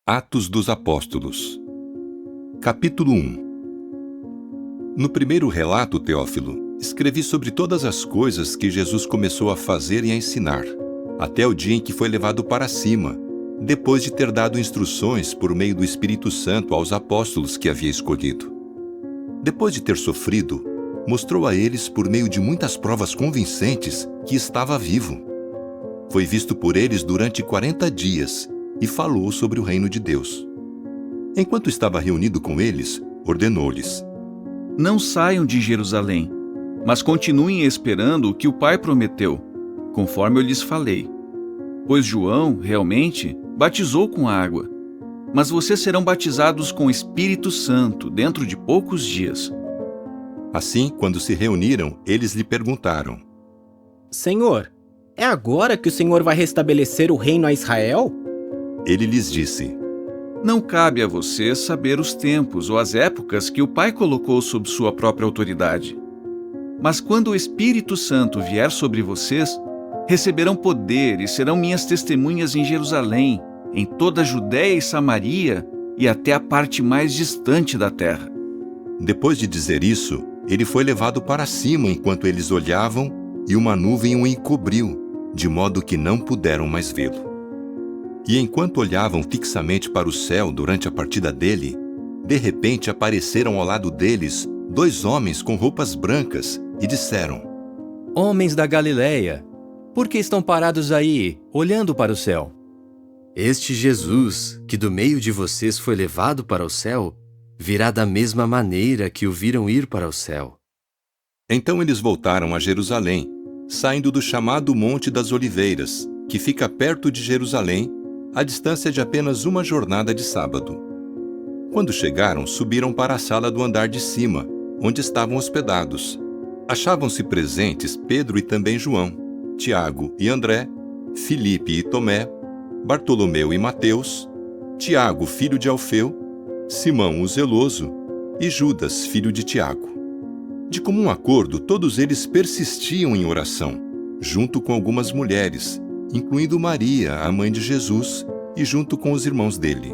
Atos dos Apóstolos. Capítulo 1. No primeiro relato, Teófilo, escrevi sobre todas as coisas que Jesus começou a fazer e a ensinar, até o dia em que foi levado para cima, depois de ter dado instruções por meio do Espírito Santo aos apóstolos que havia escolhido. Depois de ter sofrido, mostrou a eles, por meio de muitas provas convincentes, que estava vivo. Foi visto por eles durante 40 dias e falou sobre o reino de Deus. Enquanto estava reunido com eles, ordenou-lhes: Não saiam de Jerusalém, mas continuem esperando o que o Pai prometeu, conforme eu lhes falei. Pois João, realmente, batizou com água, mas vocês serão batizados com o Espírito Santo dentro de poucos dias. Assim, quando se reuniram, eles lhe perguntaram: Senhor, é agora que o Senhor vai restabelecer o reino a Israel? Ele lhes disse: Não cabe a vocês saber os tempos ou as épocas que o Pai colocou sob sua própria autoridade. Mas quando o Espírito Santo vier sobre vocês, receberão poder e serão minhas testemunhas em Jerusalém, em toda a Judéia e Samaria e até a parte mais distante da terra. Depois de dizer isso, ele foi levado para cima enquanto eles olhavam, e uma nuvem o encobriu, de modo que não puderam mais vê-lo. E enquanto olhavam fixamente para o céu durante a partida dele, de repente apareceram ao lado deles 2 homens com roupas brancas e disseram: Homens da Galileia, por que estão parados aí, olhando para o céu? Este Jesus, que do meio de vocês foi levado para o céu, virá da mesma maneira que o viram ir para o céu. Então eles voltaram a Jerusalém, saindo do chamado Monte das Oliveiras, que fica perto de Jerusalém, à distância de apenas uma jornada de sábado. Quando chegaram, subiram para a sala do andar de cima, onde estavam hospedados. Achavam-se presentes Pedro e também João, Tiago e André, Filipe e Tomé, Bartolomeu e Mateus, Tiago, filho de Alfeu, Simão o Zeloso e Judas, filho de Tiago. De comum acordo, todos eles persistiam em oração, junto com algumas mulheres, incluindo Maria, a mãe de Jesus, e junto com os irmãos dele.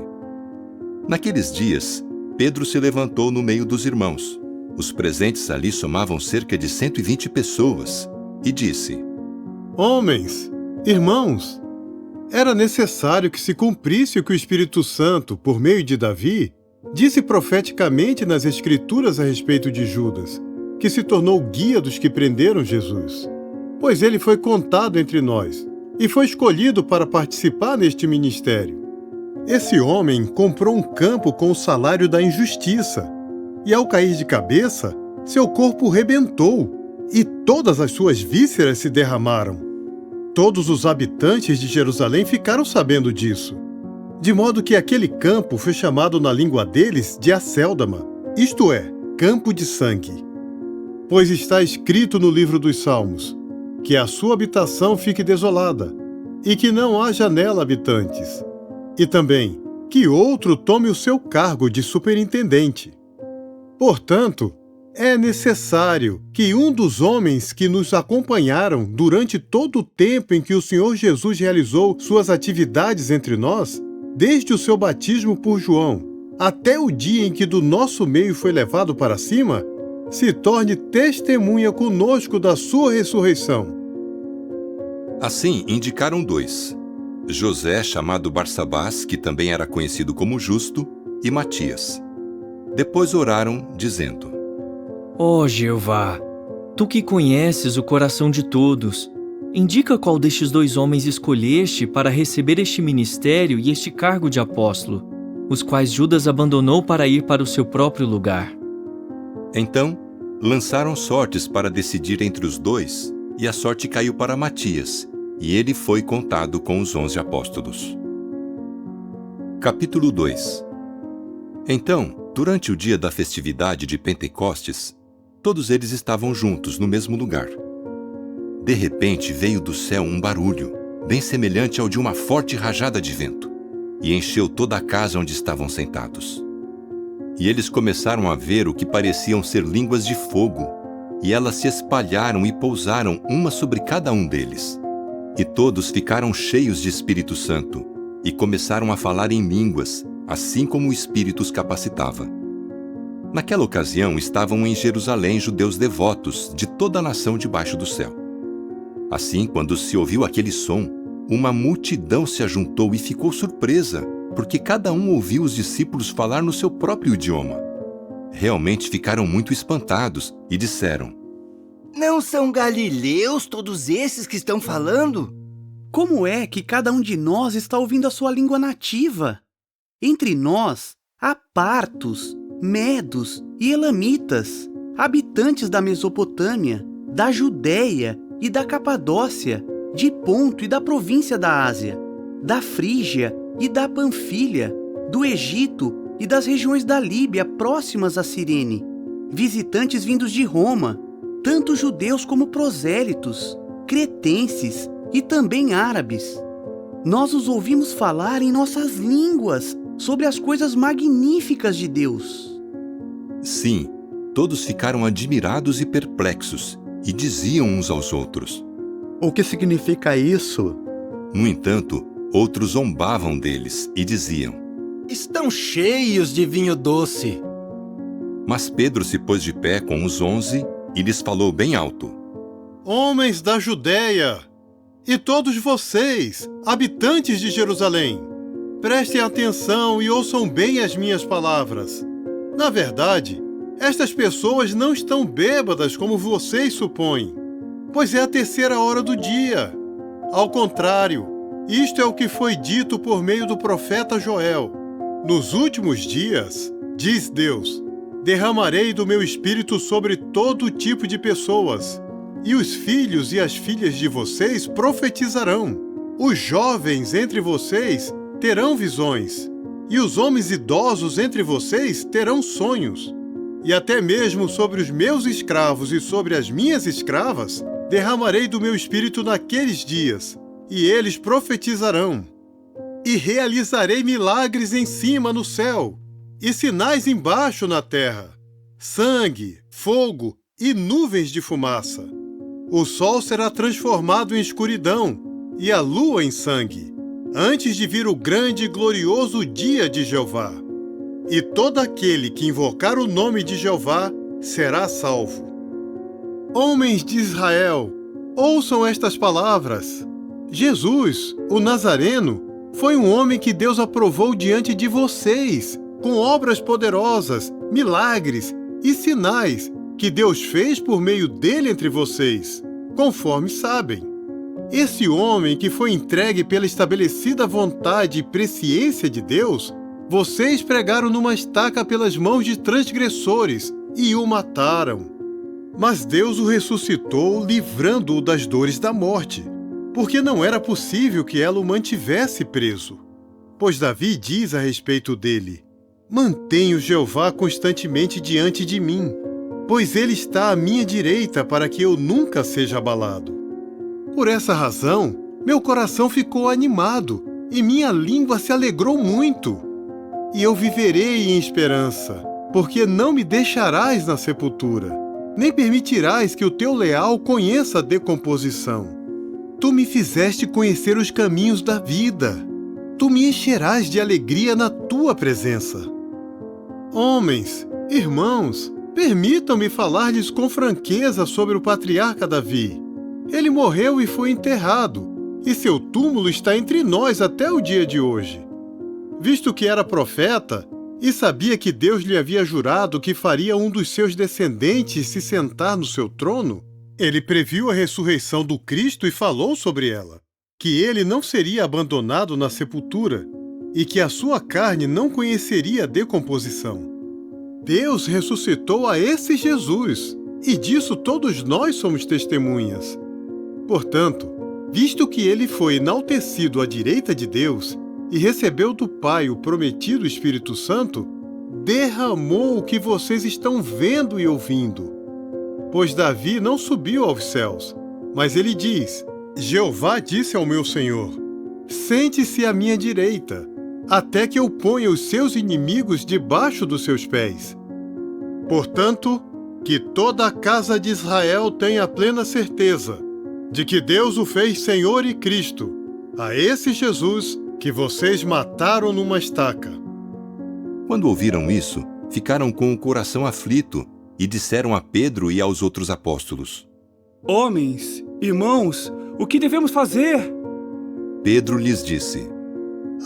Naqueles dias, Pedro se levantou no meio dos irmãos. Os presentes ali somavam cerca de 120 pessoas, e disse: Homens, irmãos, era necessário que se cumprisse o que o Espírito Santo, por meio de Davi, disse profeticamente nas Escrituras a respeito de Judas, que se tornou guia dos que prenderam Jesus. Pois ele foi contado entre nós e foi escolhido para participar neste ministério. Esse homem comprou um campo com o salário da injustiça, e ao cair de cabeça, seu corpo rebentou, e todas as suas vísceras se derramaram. Todos os habitantes de Jerusalém ficaram sabendo disso, de modo que aquele campo foi chamado na língua deles de Acéldama, isto é, campo de sangue. Pois está escrito no livro dos Salmos: que a sua habitação fique desolada, e que não haja nela habitantes. E também, que outro tome o seu cargo de superintendente. Portanto, é necessário que um dos homens que nos acompanharam durante todo o tempo em que o Senhor Jesus realizou suas atividades entre nós, desde o seu batismo por João, até o dia em que do nosso meio foi levado para cima, se torne testemunha conosco da sua ressurreição. Assim, indicaram 2: José, chamado Barsabás, que também era conhecido como Justo, e Matias. Depois oraram, dizendo: Ó Jeová, tu que conheces o coração de todos, indica qual destes 2 homens escolheste para receber este ministério e este cargo de apóstolo, os quais Judas abandonou para ir para o seu próprio lugar. Então, lançaram sortes para decidir entre os 2, e a sorte caiu para Matias, e ele foi contado com os 11 apóstolos. Capítulo 2. Então, durante o dia da festividade de Pentecostes, todos eles estavam juntos no mesmo lugar. De repente veio do céu um barulho, bem semelhante ao de uma forte rajada de vento, e encheu toda a casa onde estavam sentados. E eles começaram a ver o que pareciam ser línguas de fogo, e elas se espalharam e pousaram uma sobre cada um deles. E todos ficaram cheios de Espírito Santo, e começaram a falar em línguas, assim como o Espírito os capacitava. Naquela ocasião estavam em Jerusalém judeus devotos de toda a nação debaixo do céu. Assim, quando se ouviu aquele som, uma multidão se ajuntou e ficou surpresa, porque cada um ouviu os discípulos falar no seu próprio idioma. Realmente ficaram muito espantados e disseram: Não são galileus todos esses que estão falando? Como é que cada um de nós está ouvindo a sua língua nativa? Entre nós há partos, medos e elamitas, habitantes da Mesopotâmia, da Judéia e da Capadócia, de Ponto e da província da Ásia, da Frígia e da Panfilha, do Egito e das regiões da Líbia próximas a Cirene, visitantes vindos de Roma, tanto judeus como prosélitos, cretenses e também árabes. Nós os ouvimos falar em nossas línguas sobre as coisas magníficas de Deus. Sim, todos ficaram admirados e perplexos, e diziam uns aos outros: O que significa isso? No entanto, outros zombavam deles e diziam: Estão cheios de vinho doce. Mas Pedro se pôs de pé com os 11 e lhes falou bem alto: Homens da Judéia, e todos vocês, habitantes de Jerusalém, prestem atenção e ouçam bem as minhas palavras. Na verdade, estas pessoas não estão bêbadas como vocês supõem, pois é a 3ª hora do dia. Ao contrário, isto é o que foi dito por meio do profeta Joel. Nos últimos dias, diz Deus, derramarei do meu espírito sobre todo tipo de pessoas, e os filhos e as filhas de vocês profetizarão. Os jovens entre vocês terão visões, e os homens idosos entre vocês terão sonhos. E até mesmo sobre os meus escravos e sobre as minhas escravas, derramarei do meu espírito naqueles dias, e eles profetizarão. E realizarei milagres em cima no céu, e sinais embaixo na terra: sangue, fogo e nuvens de fumaça. O sol será transformado em escuridão, e a lua em sangue, antes de vir o grande e glorioso dia de Jeová. E todo aquele que invocar o nome de Jeová será salvo. Homens de Israel, ouçam estas palavras. Jesus, o Nazareno, foi um homem que Deus aprovou diante de vocês, com obras poderosas, milagres e sinais que Deus fez por meio dele entre vocês, conforme sabem. Esse homem que foi entregue pela estabelecida vontade e presciência de Deus, vocês pregaram numa estaca pelas mãos de transgressores e o mataram. Mas Deus o ressuscitou, livrando-o das dores da morte, porque não era possível que ela o mantivesse preso. Pois Davi diz a respeito dele: Mantenho Jeová constantemente diante de mim, pois ele está à minha direita para que eu nunca seja abalado. Por essa razão, meu coração ficou animado e minha língua se alegrou muito. E eu viverei em esperança, porque não me deixarás na sepultura, nem permitirás que o teu leal conheça a decomposição. Tu me fizeste conhecer os caminhos da vida. Tu me encherás de alegria na tua presença. Homens, irmãos, permitam-me falar-lhes com franqueza sobre o patriarca Davi. Ele morreu e foi enterrado, e seu túmulo está entre nós até o dia de hoje. Visto que era profeta e sabia que Deus lhe havia jurado que faria um dos seus descendentes se sentar no seu trono, ele previu a ressurreição do Cristo e falou sobre ela, que ele não seria abandonado na sepultura e que a sua carne não conheceria a decomposição. Deus ressuscitou a esse Jesus, e disso todos nós somos testemunhas. Portanto, visto que ele foi enaltecido à direita de Deus e recebeu do Pai o prometido Espírito Santo, derramou o que vocês estão vendo e ouvindo. Pois Davi não subiu aos céus, mas ele diz: Jeová disse ao meu Senhor: Sente-se à minha direita, até que eu ponha os seus inimigos debaixo dos seus pés. Portanto, que toda a casa de Israel tenha plena certeza de que Deus o fez Senhor e Cristo, a esse Jesus que vocês mataram numa estaca. Quando ouviram isso, ficaram com o coração aflito e disseram a Pedro e aos outros apóstolos: Homens, irmãos, o que devemos fazer? Pedro lhes disse: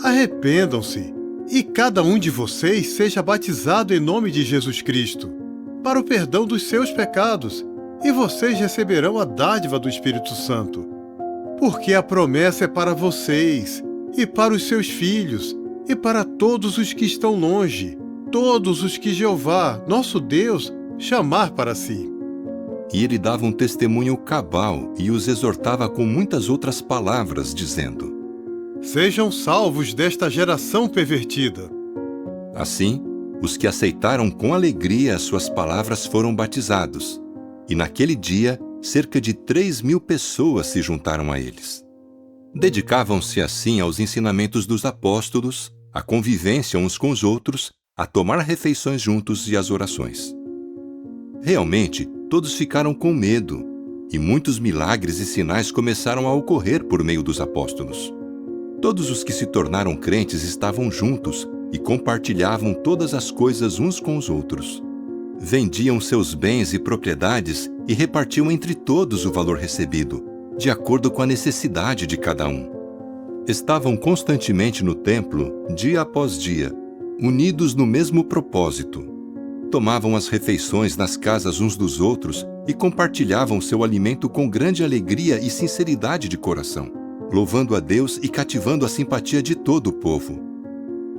Arrependam-se, e cada um de vocês seja batizado em nome de Jesus Cristo, para o perdão dos seus pecados, e vocês receberão a dádiva do Espírito Santo. Porque a promessa é para vocês, e para os seus filhos, e para todos os que estão longe, todos os que Jeová, nosso Deus, chamar para si. E ele dava um testemunho cabal e os exortava com muitas outras palavras, dizendo: Sejam salvos desta geração pervertida. Assim, os que aceitaram com alegria as suas palavras foram batizados, e naquele dia, cerca de 3.000 pessoas se juntaram a eles. Dedicavam-se assim aos ensinamentos dos apóstolos, à convivência uns com os outros, a tomar refeições juntos e às orações. Realmente, todos ficaram com medo, e muitos milagres e sinais começaram a ocorrer por meio dos apóstolos. Todos os que se tornaram crentes estavam juntos e compartilhavam todas as coisas uns com os outros. Vendiam seus bens e propriedades e repartiam entre todos o valor recebido, de acordo com a necessidade de cada um. Estavam constantemente no templo, dia após dia, unidos no mesmo propósito. Tomavam as refeições nas casas uns dos outros e compartilhavam seu alimento com grande alegria e sinceridade de coração, louvando a Deus e cativando a simpatia de todo o povo.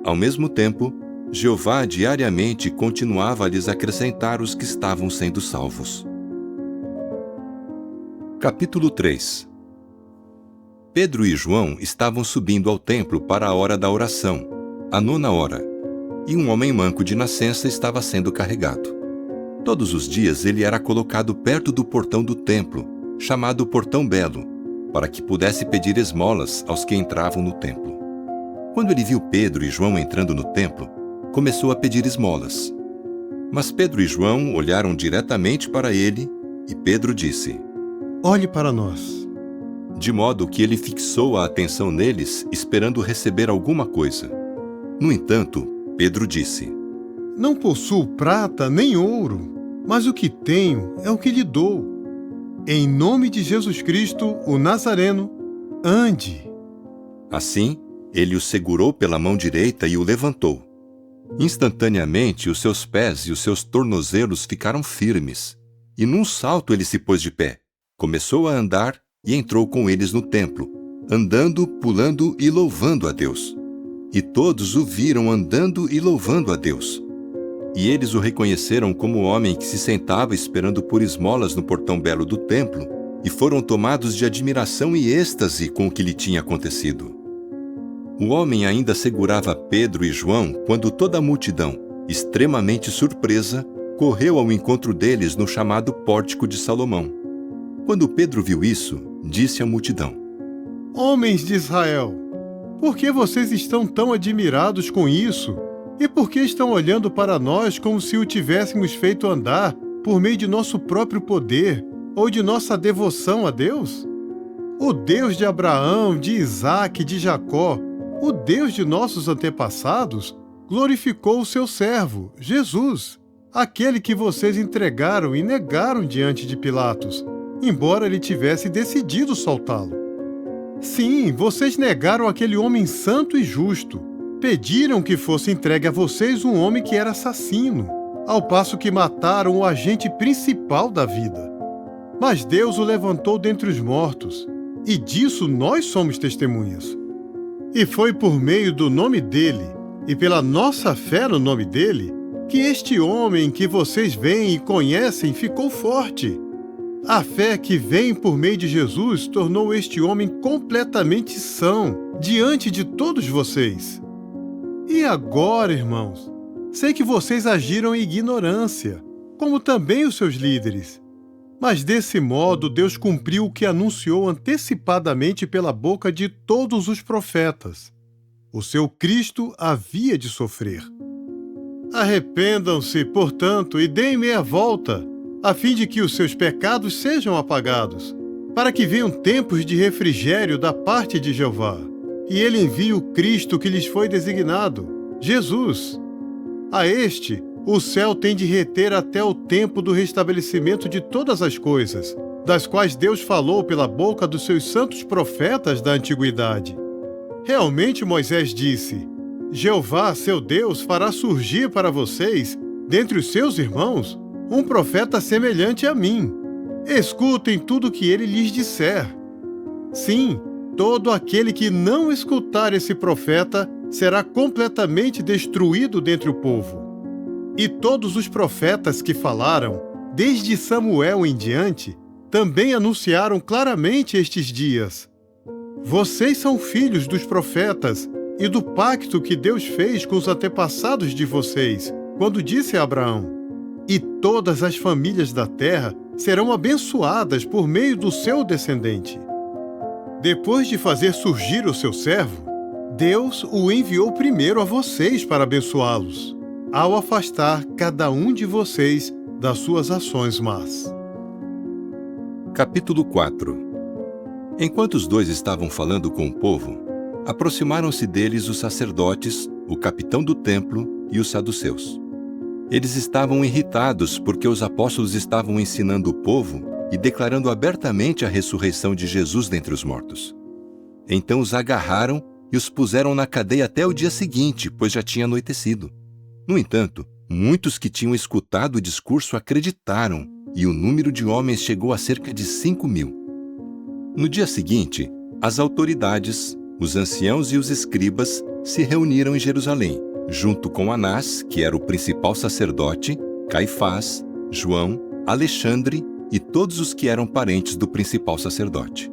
Ao mesmo tempo, Jeová diariamente continuava a lhes acrescentar os que estavam sendo salvos. Capítulo 3. Pedro e João estavam subindo ao templo para a hora da oração, a 9ª hora, e um homem manco de nascença estava sendo carregado. Todos os dias ele era colocado perto do portão do templo, chamado Portão Belo, para que pudesse pedir esmolas aos que entravam no templo. Quando ele viu Pedro e João entrando no templo, começou a pedir esmolas. Mas Pedro e João olharam diretamente para ele, e Pedro disse: Olhe para nós. De modo que ele fixou a atenção neles, esperando receber alguma coisa. No entanto, Pedro disse: Não possuo prata nem ouro, mas o que tenho é o que lhe dou. Em nome de Jesus Cristo, o Nazareno, ande. Assim, ele o segurou pela mão direita e o levantou. Instantaneamente, os seus pés e os seus tornozelos ficaram firmes, e num salto ele se pôs de pé, começou a andar e entrou com eles no templo, andando, pulando e louvando a Deus. E todos o viram andando e louvando a Deus. E eles o reconheceram como o homem que se sentava esperando por esmolas no portão belo do templo, e foram tomados de admiração e êxtase com o que lhe tinha acontecido. O homem ainda segurava Pedro e João quando toda a multidão, extremamente surpresa, correu ao encontro deles no chamado Pórtico de Salomão. Quando Pedro viu isso, disse à multidão: Homens de Israel, por que vocês estão tão admirados com isso? E por que estão olhando para nós como se o tivéssemos feito andar por meio de nosso próprio poder ou de nossa devoção a Deus? O Deus de Abraão, de Isaque e de Jacó, o Deus de nossos antepassados, glorificou o seu servo, Jesus, aquele que vocês entregaram e negaram diante de Pilatos, embora ele tivesse decidido soltá-lo. Sim, vocês negaram aquele homem santo e justo. Pediram que fosse entregue a vocês um homem que era assassino, ao passo que mataram o agente principal da vida. Mas Deus o levantou dentre os mortos, e disso nós somos testemunhas. E foi por meio do nome dele, e pela nossa fé no nome dele, que este homem que vocês veem e conhecem ficou forte. A fé que vem por meio de Jesus tornou este homem completamente são diante de todos vocês. E agora, irmãos, sei que vocês agiram em ignorância, como também os seus líderes. Mas desse modo Deus cumpriu o que anunciou antecipadamente pela boca de todos os profetas. O seu Cristo havia de sofrer. Arrependam-se, portanto, e deem meia volta, a fim de que os seus pecados sejam apagados, para que venham tempos de refrigério da parte de Jeová, e ele envia o Cristo que lhes foi designado, Jesus. A este, o céu tem de reter até o tempo do restabelecimento de todas as coisas, das quais Deus falou pela boca dos seus santos profetas da antiguidade. Realmente Moisés disse: Jeová, seu Deus, fará surgir para vocês, dentre os seus irmãos, um profeta semelhante a mim. Escutem tudo o que ele lhes disser. Sim, todo aquele que não escutar esse profeta será completamente destruído dentre o povo. E todos os profetas que falaram, desde Samuel em diante, também anunciaram claramente estes dias. Vocês são filhos dos profetas e do pacto que Deus fez com os antepassados de vocês, quando disse a Abraão: e todas as famílias da terra serão abençoadas por meio do seu descendente. Depois de fazer surgir o seu servo, Deus o enviou primeiro a vocês para abençoá-los, ao afastar cada um de vocês das suas ações más. Capítulo 4. Enquanto os dois estavam falando com o povo, aproximaram-se deles os sacerdotes, o capitão do templo e os saduceus. Eles estavam irritados porque os apóstolos estavam ensinando o povo e declarando abertamente a ressurreição de Jesus dentre os mortos. Então os agarraram e os puseram na cadeia até o dia seguinte, pois já tinha anoitecido. No entanto, muitos que tinham escutado o discurso acreditaram, e o número de homens chegou a cerca de 5.000. No dia seguinte, as autoridades, os anciãos e os escribas se reuniram em Jerusalém, junto com Anás, que era o principal sacerdote, Caifás, João, Alexandre e todos os que eram parentes do principal sacerdote.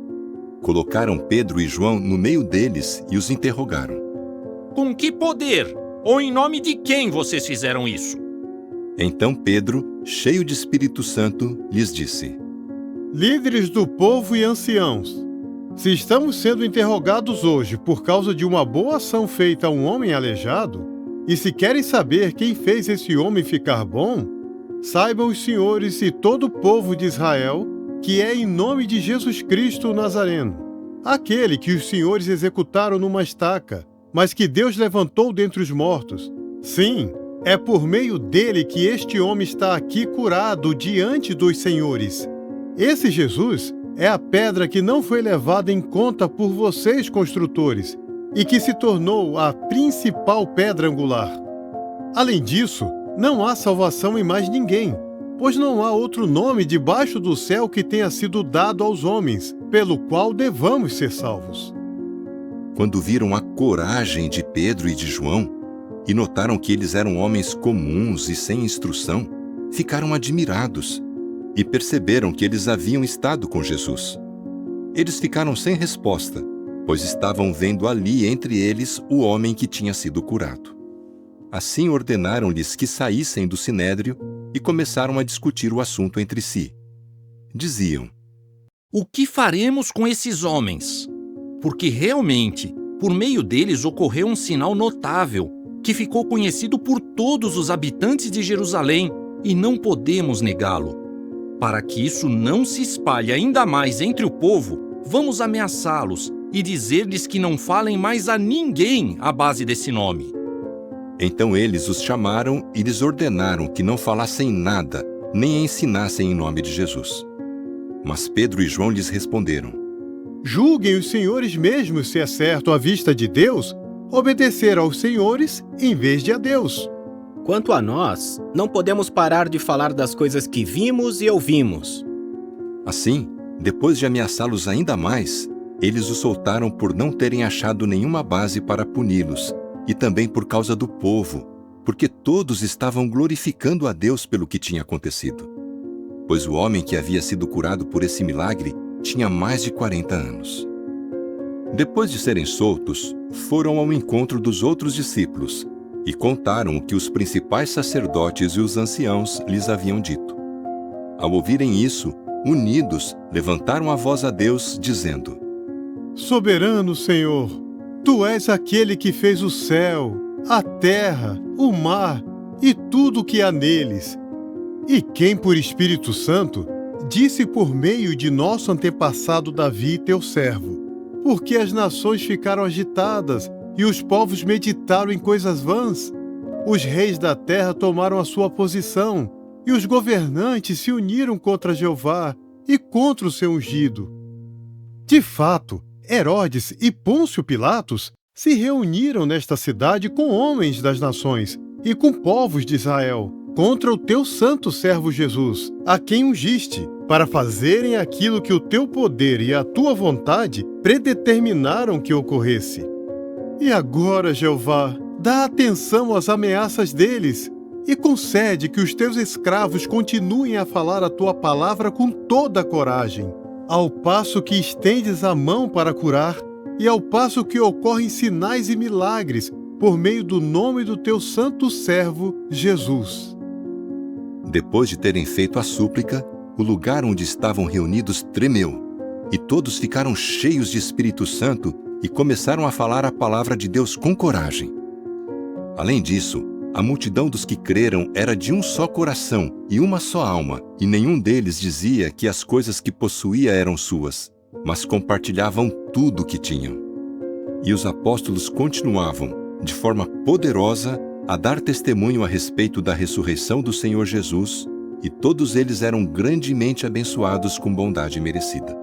Colocaram Pedro e João no meio deles e os interrogaram. Com que poder? Ou em nome de quem vocês fizeram isso? Então Pedro, cheio de Espírito Santo, lhes disse: líderes do povo e anciãos, se estamos sendo interrogados hoje por causa de uma boa ação feita a um homem aleijado, e se querem saber quem fez esse homem ficar bom, saibam os senhores e todo o povo de Israel que é em nome de Jesus Cristo o Nazareno, aquele que os senhores executaram numa estaca, mas que Deus levantou dentre os mortos. Sim, é por meio dele que este homem está aqui curado diante dos senhores. Esse Jesus é a pedra que não foi levada em conta por vocês, construtores, e que se tornou a principal pedra angular. Além disso, não há salvação em mais ninguém, pois não há outro nome debaixo do céu que tenha sido dado aos homens, pelo qual devamos ser salvos. Quando viram a coragem de Pedro e de João, e notaram que eles eram homens comuns e sem instrução, ficaram admirados e perceberam que eles haviam estado com Jesus. Eles ficaram sem resposta, pois estavam vendo ali entre eles o homem que tinha sido curado. Assim ordenaram-lhes que saíssem do sinédrio e começaram a discutir o assunto entre si. Diziam: o que faremos com esses homens? Porque realmente, por meio deles ocorreu um sinal notável, que ficou conhecido por todos os habitantes de Jerusalém, e não podemos negá-lo. Para que isso não se espalhe ainda mais entre o povo, vamos ameaçá-los e dizer-lhes que não falem mais a ninguém à base desse nome. Então eles os chamaram e lhes ordenaram que não falassem nada, nem ensinassem em nome de Jesus. Mas Pedro e João lhes responderam: julguem os senhores mesmos se é certo à vista de Deus obedecer aos senhores em vez de a Deus. Quanto a nós, não podemos parar de falar das coisas que vimos e ouvimos. Assim, depois de ameaçá-los ainda mais, eles os soltaram por não terem achado nenhuma base para puni-los, e também por causa do povo, porque todos estavam glorificando a Deus pelo que tinha acontecido. Pois o homem que havia sido curado por esse milagre tinha mais de 40 anos. Depois de serem soltos, foram ao encontro dos outros discípulos e contaram o que os principais sacerdotes e os anciãos lhes haviam dito. Ao ouvirem isso, unidos, levantaram a voz a Deus, dizendo: soberano Senhor, Tu és aquele que fez o céu, a terra, o mar e tudo o que há neles. E quem, por Espírito Santo, disse por meio de nosso antepassado Davi, teu servo: Porque as nações ficaram agitadas e os povos meditaram em coisas vãs. Os reis da terra tomaram a sua posição e os governantes se uniram contra Jeová e contra o seu ungido. De fato, Herodes e Pôncio Pilatos se reuniram nesta cidade com homens das nações e com povos de Israel, contra o teu santo servo Jesus, a quem ungiste, para fazerem aquilo que o teu poder e a tua vontade predeterminaram que ocorresse. E agora, Jeová, dá atenção às ameaças deles e concede que os teus escravos continuem a falar a tua palavra com toda a coragem, ao passo que estendes a mão para curar e ao passo que ocorrem sinais e milagres por meio do nome do teu santo servo, Jesus. Depois de terem feito a súplica, o lugar onde estavam reunidos tremeu, e todos ficaram cheios de Espírito Santo e começaram a falar a palavra de Deus com coragem. Além disso, a multidão dos que creram era de um só coração e uma só alma, e nenhum deles dizia que as coisas que possuía eram suas, mas compartilhavam tudo o que tinham. E os apóstolos continuavam, de forma poderosa, a dar testemunho a respeito da ressurreição do Senhor Jesus, e todos eles eram grandemente abençoados com bondade merecida.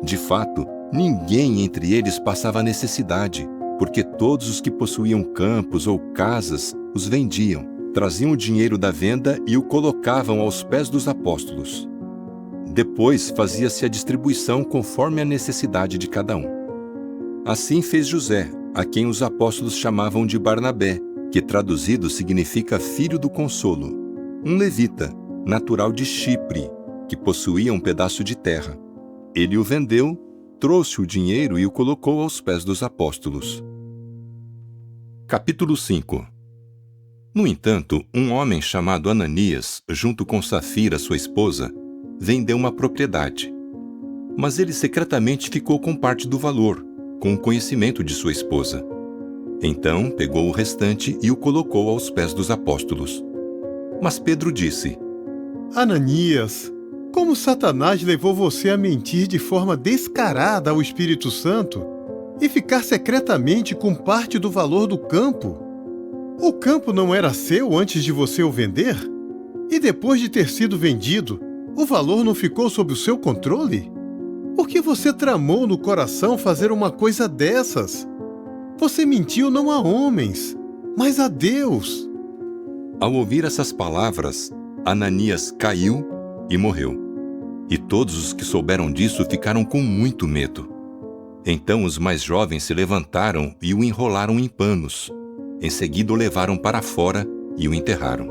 De fato, ninguém entre eles passava necessidade, porque todos os que possuíam campos ou casas os vendiam, traziam o dinheiro da venda e o colocavam aos pés dos apóstolos. Depois fazia-se a distribuição conforme a necessidade de cada um. Assim fez José, a quem os apóstolos chamavam de Barnabé, que traduzido significa filho do consolo, um levita, natural de Chipre, que possuía um pedaço de terra. Ele o vendeu, trouxe o dinheiro e o colocou aos pés dos apóstolos. Capítulo 5. No entanto, um homem chamado Ananias, junto com Safira, sua esposa, vendeu uma propriedade. Mas ele secretamente ficou com parte do valor, com o conhecimento de sua esposa. Então pegou o restante e o colocou aos pés dos apóstolos. Mas Pedro disse: Ananias, como Satanás levou você a mentir de forma descarada ao Espírito Santo e ficar secretamente com parte do valor do campo? O campo não era seu antes de você o vender? E depois de ter sido vendido, o valor não ficou sob o seu controle? Por que você tramou no coração fazer uma coisa dessas? Você mentiu não a homens, mas a Deus. Ao ouvir essas palavras, Ananias caiu e morreu. E todos os que souberam disso ficaram com muito medo. Então os mais jovens se levantaram e o enrolaram em panos. Em seguida o levaram para fora e o enterraram.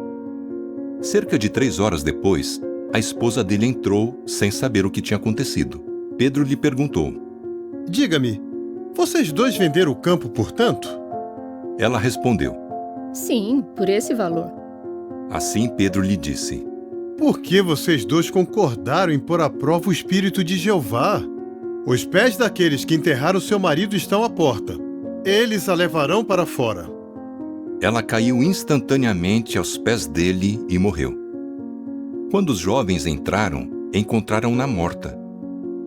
Cerca de 3 horas depois, a esposa dele entrou sem saber o que tinha acontecido. Pedro lhe perguntou: Diga-me, vocês dois venderam o campo por tanto? Ela respondeu: Sim, por esse valor. Assim Pedro lhe disse: Por que vocês dois concordaram em pôr à prova o Espírito de Jeová? Os pés daqueles que enterraram seu marido estão à porta. Eles a levarão para fora. Ela caiu instantaneamente aos pés dele e morreu. Quando os jovens entraram, encontraram-na morta.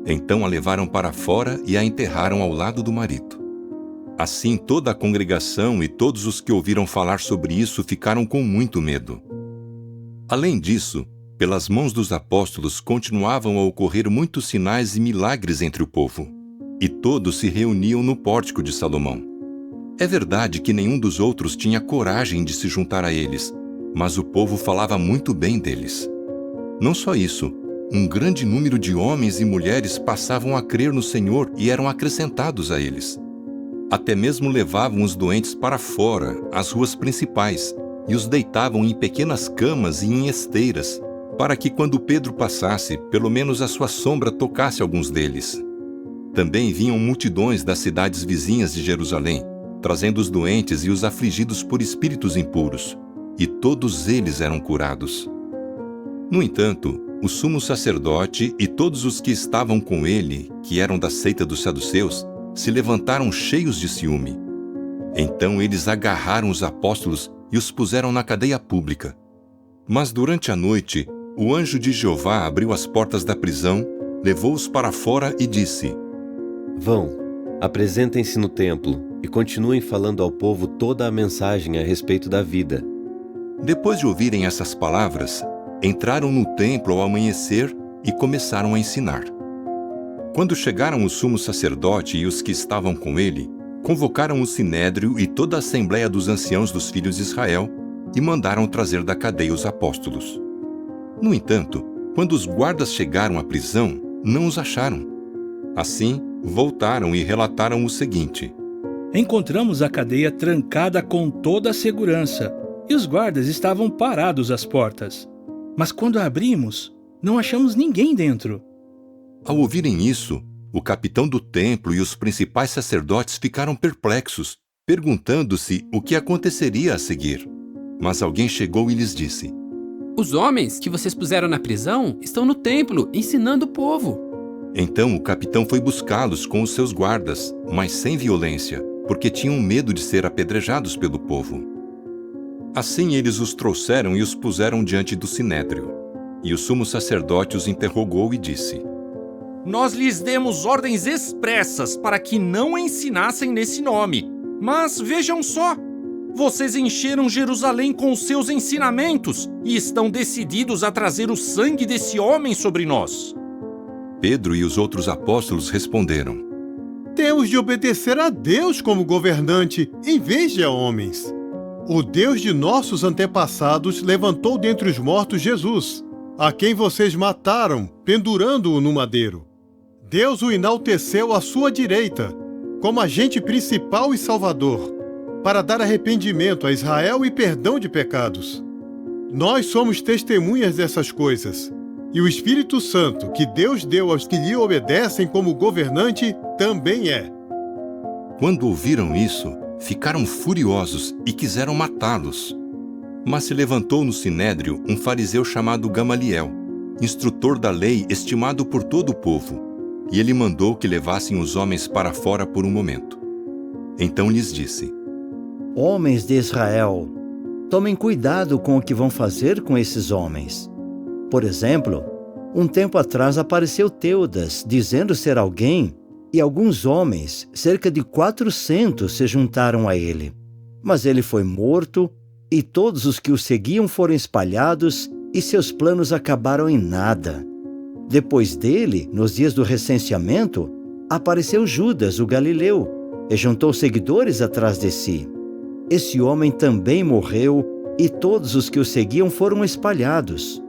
Então a levaram para fora e a enterraram ao lado do marido. Assim toda a congregação e todos os que ouviram falar sobre isso ficaram com muito medo. Além disso, pelas mãos dos apóstolos continuavam a ocorrer muitos sinais e milagres entre o povo, e todos se reuniam no pórtico de Salomão. É verdade que nenhum dos outros tinha coragem de se juntar a eles, mas o povo falava muito bem deles. Não só isso, um grande número de homens e mulheres passavam a crer no Senhor e eram acrescentados a eles. Até mesmo levavam os doentes para fora, às ruas principais, e os deitavam em pequenas camas e em esteiras, para que quando Pedro passasse, pelo menos a sua sombra tocasse alguns deles. Também vinham multidões das cidades vizinhas de Jerusalém, trazendo os doentes e os afligidos por espíritos impuros, e todos eles eram curados. No entanto, o sumo sacerdote e todos os que estavam com ele, que eram da seita dos saduceus, se levantaram cheios de ciúme. Então eles agarraram os apóstolos e os puseram na cadeia pública. Mas durante a noite, o anjo de Jeová abriu as portas da prisão, levou-os para fora e disse: Vão, Apresentem-se no templo e continuem falando ao povo toda a mensagem a respeito da vida. Depois de ouvirem essas palavras, entraram no templo ao amanhecer e começaram a ensinar. Quando chegaram o sumo sacerdote e os que estavam com ele, convocaram o sinédrio e toda a assembleia dos anciãos dos filhos de Israel e mandaram trazer da cadeia os apóstolos. No entanto, quando os guardas chegaram à prisão, não os acharam. Assim, voltaram e relataram o seguinte: Encontramos a cadeia trancada com toda a segurança e os guardas estavam parados às portas. Mas quando a abrimos, não achamos ninguém dentro. Ao ouvirem isso, o capitão do templo e os principais sacerdotes ficaram perplexos, perguntando-se o que aconteceria a seguir. Mas alguém chegou e lhes disse: Os homens que vocês puseram na prisão estão no templo, ensinando o povo. Então o capitão foi buscá-los com os seus guardas, mas sem violência, porque tinham medo de ser apedrejados pelo povo. Assim eles os trouxeram e os puseram diante do sinédrio. E o sumo sacerdote os interrogou e disse: Nós lhes demos ordens expressas para que não ensinassem nesse nome. Mas vejam só, vocês encheram Jerusalém com os seus ensinamentos e estão decididos a trazer o sangue desse homem sobre nós. Pedro e os outros apóstolos responderam: Temos de obedecer a Deus como governante, em vez de a homens. O Deus de nossos antepassados levantou dentre os mortos Jesus, a quem vocês mataram, pendurando-o no madeiro. Deus o enalteceu à sua direita, como agente principal e salvador, para dar arrependimento a Israel e perdão de pecados. Nós somos testemunhas dessas coisas, e o Espírito Santo, que Deus deu aos que lhe obedecem como governante, também é. Quando ouviram isso, ficaram furiosos e quiseram matá-los. Mas se levantou no sinédrio um fariseu chamado Gamaliel, instrutor da lei estimado por todo o povo, e ele mandou que levassem os homens para fora por um momento. Então lhes disse: Homens de Israel, tomem cuidado com o que vão fazer com esses homens. Por exemplo, um tempo atrás apareceu Teudas, dizendo ser alguém, e alguns homens, cerca de 400, se juntaram a ele. Mas ele foi morto, e todos os que o seguiam foram espalhados, e seus planos acabaram em nada. Depois dele, nos dias do recenseamento, apareceu Judas, o galileu, e juntou seguidores atrás de si. Esse homem também morreu, e todos os que o seguiam foram espalhados.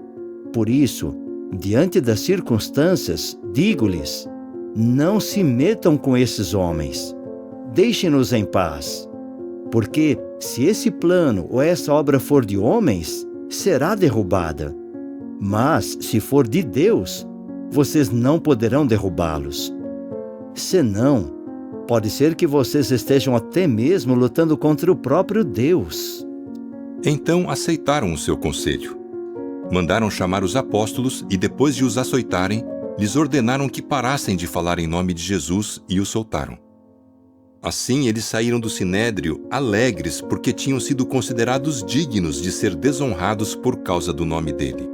Por isso, diante das circunstâncias, digo-lhes: não se metam com esses homens. Deixem-nos em paz. Porque, se esse plano ou essa obra for de homens, será derrubada. Mas, se for de Deus, vocês não poderão derrubá-los. Senão, pode ser que vocês estejam até mesmo lutando contra o próprio Deus. Então aceitaram o seu conselho. Mandaram chamar os apóstolos e, depois de os açoitarem, lhes ordenaram que parassem de falar em nome de Jesus e os soltaram. Assim eles saíram do sinédrio alegres porque tinham sido considerados dignos de ser desonrados por causa do nome dele.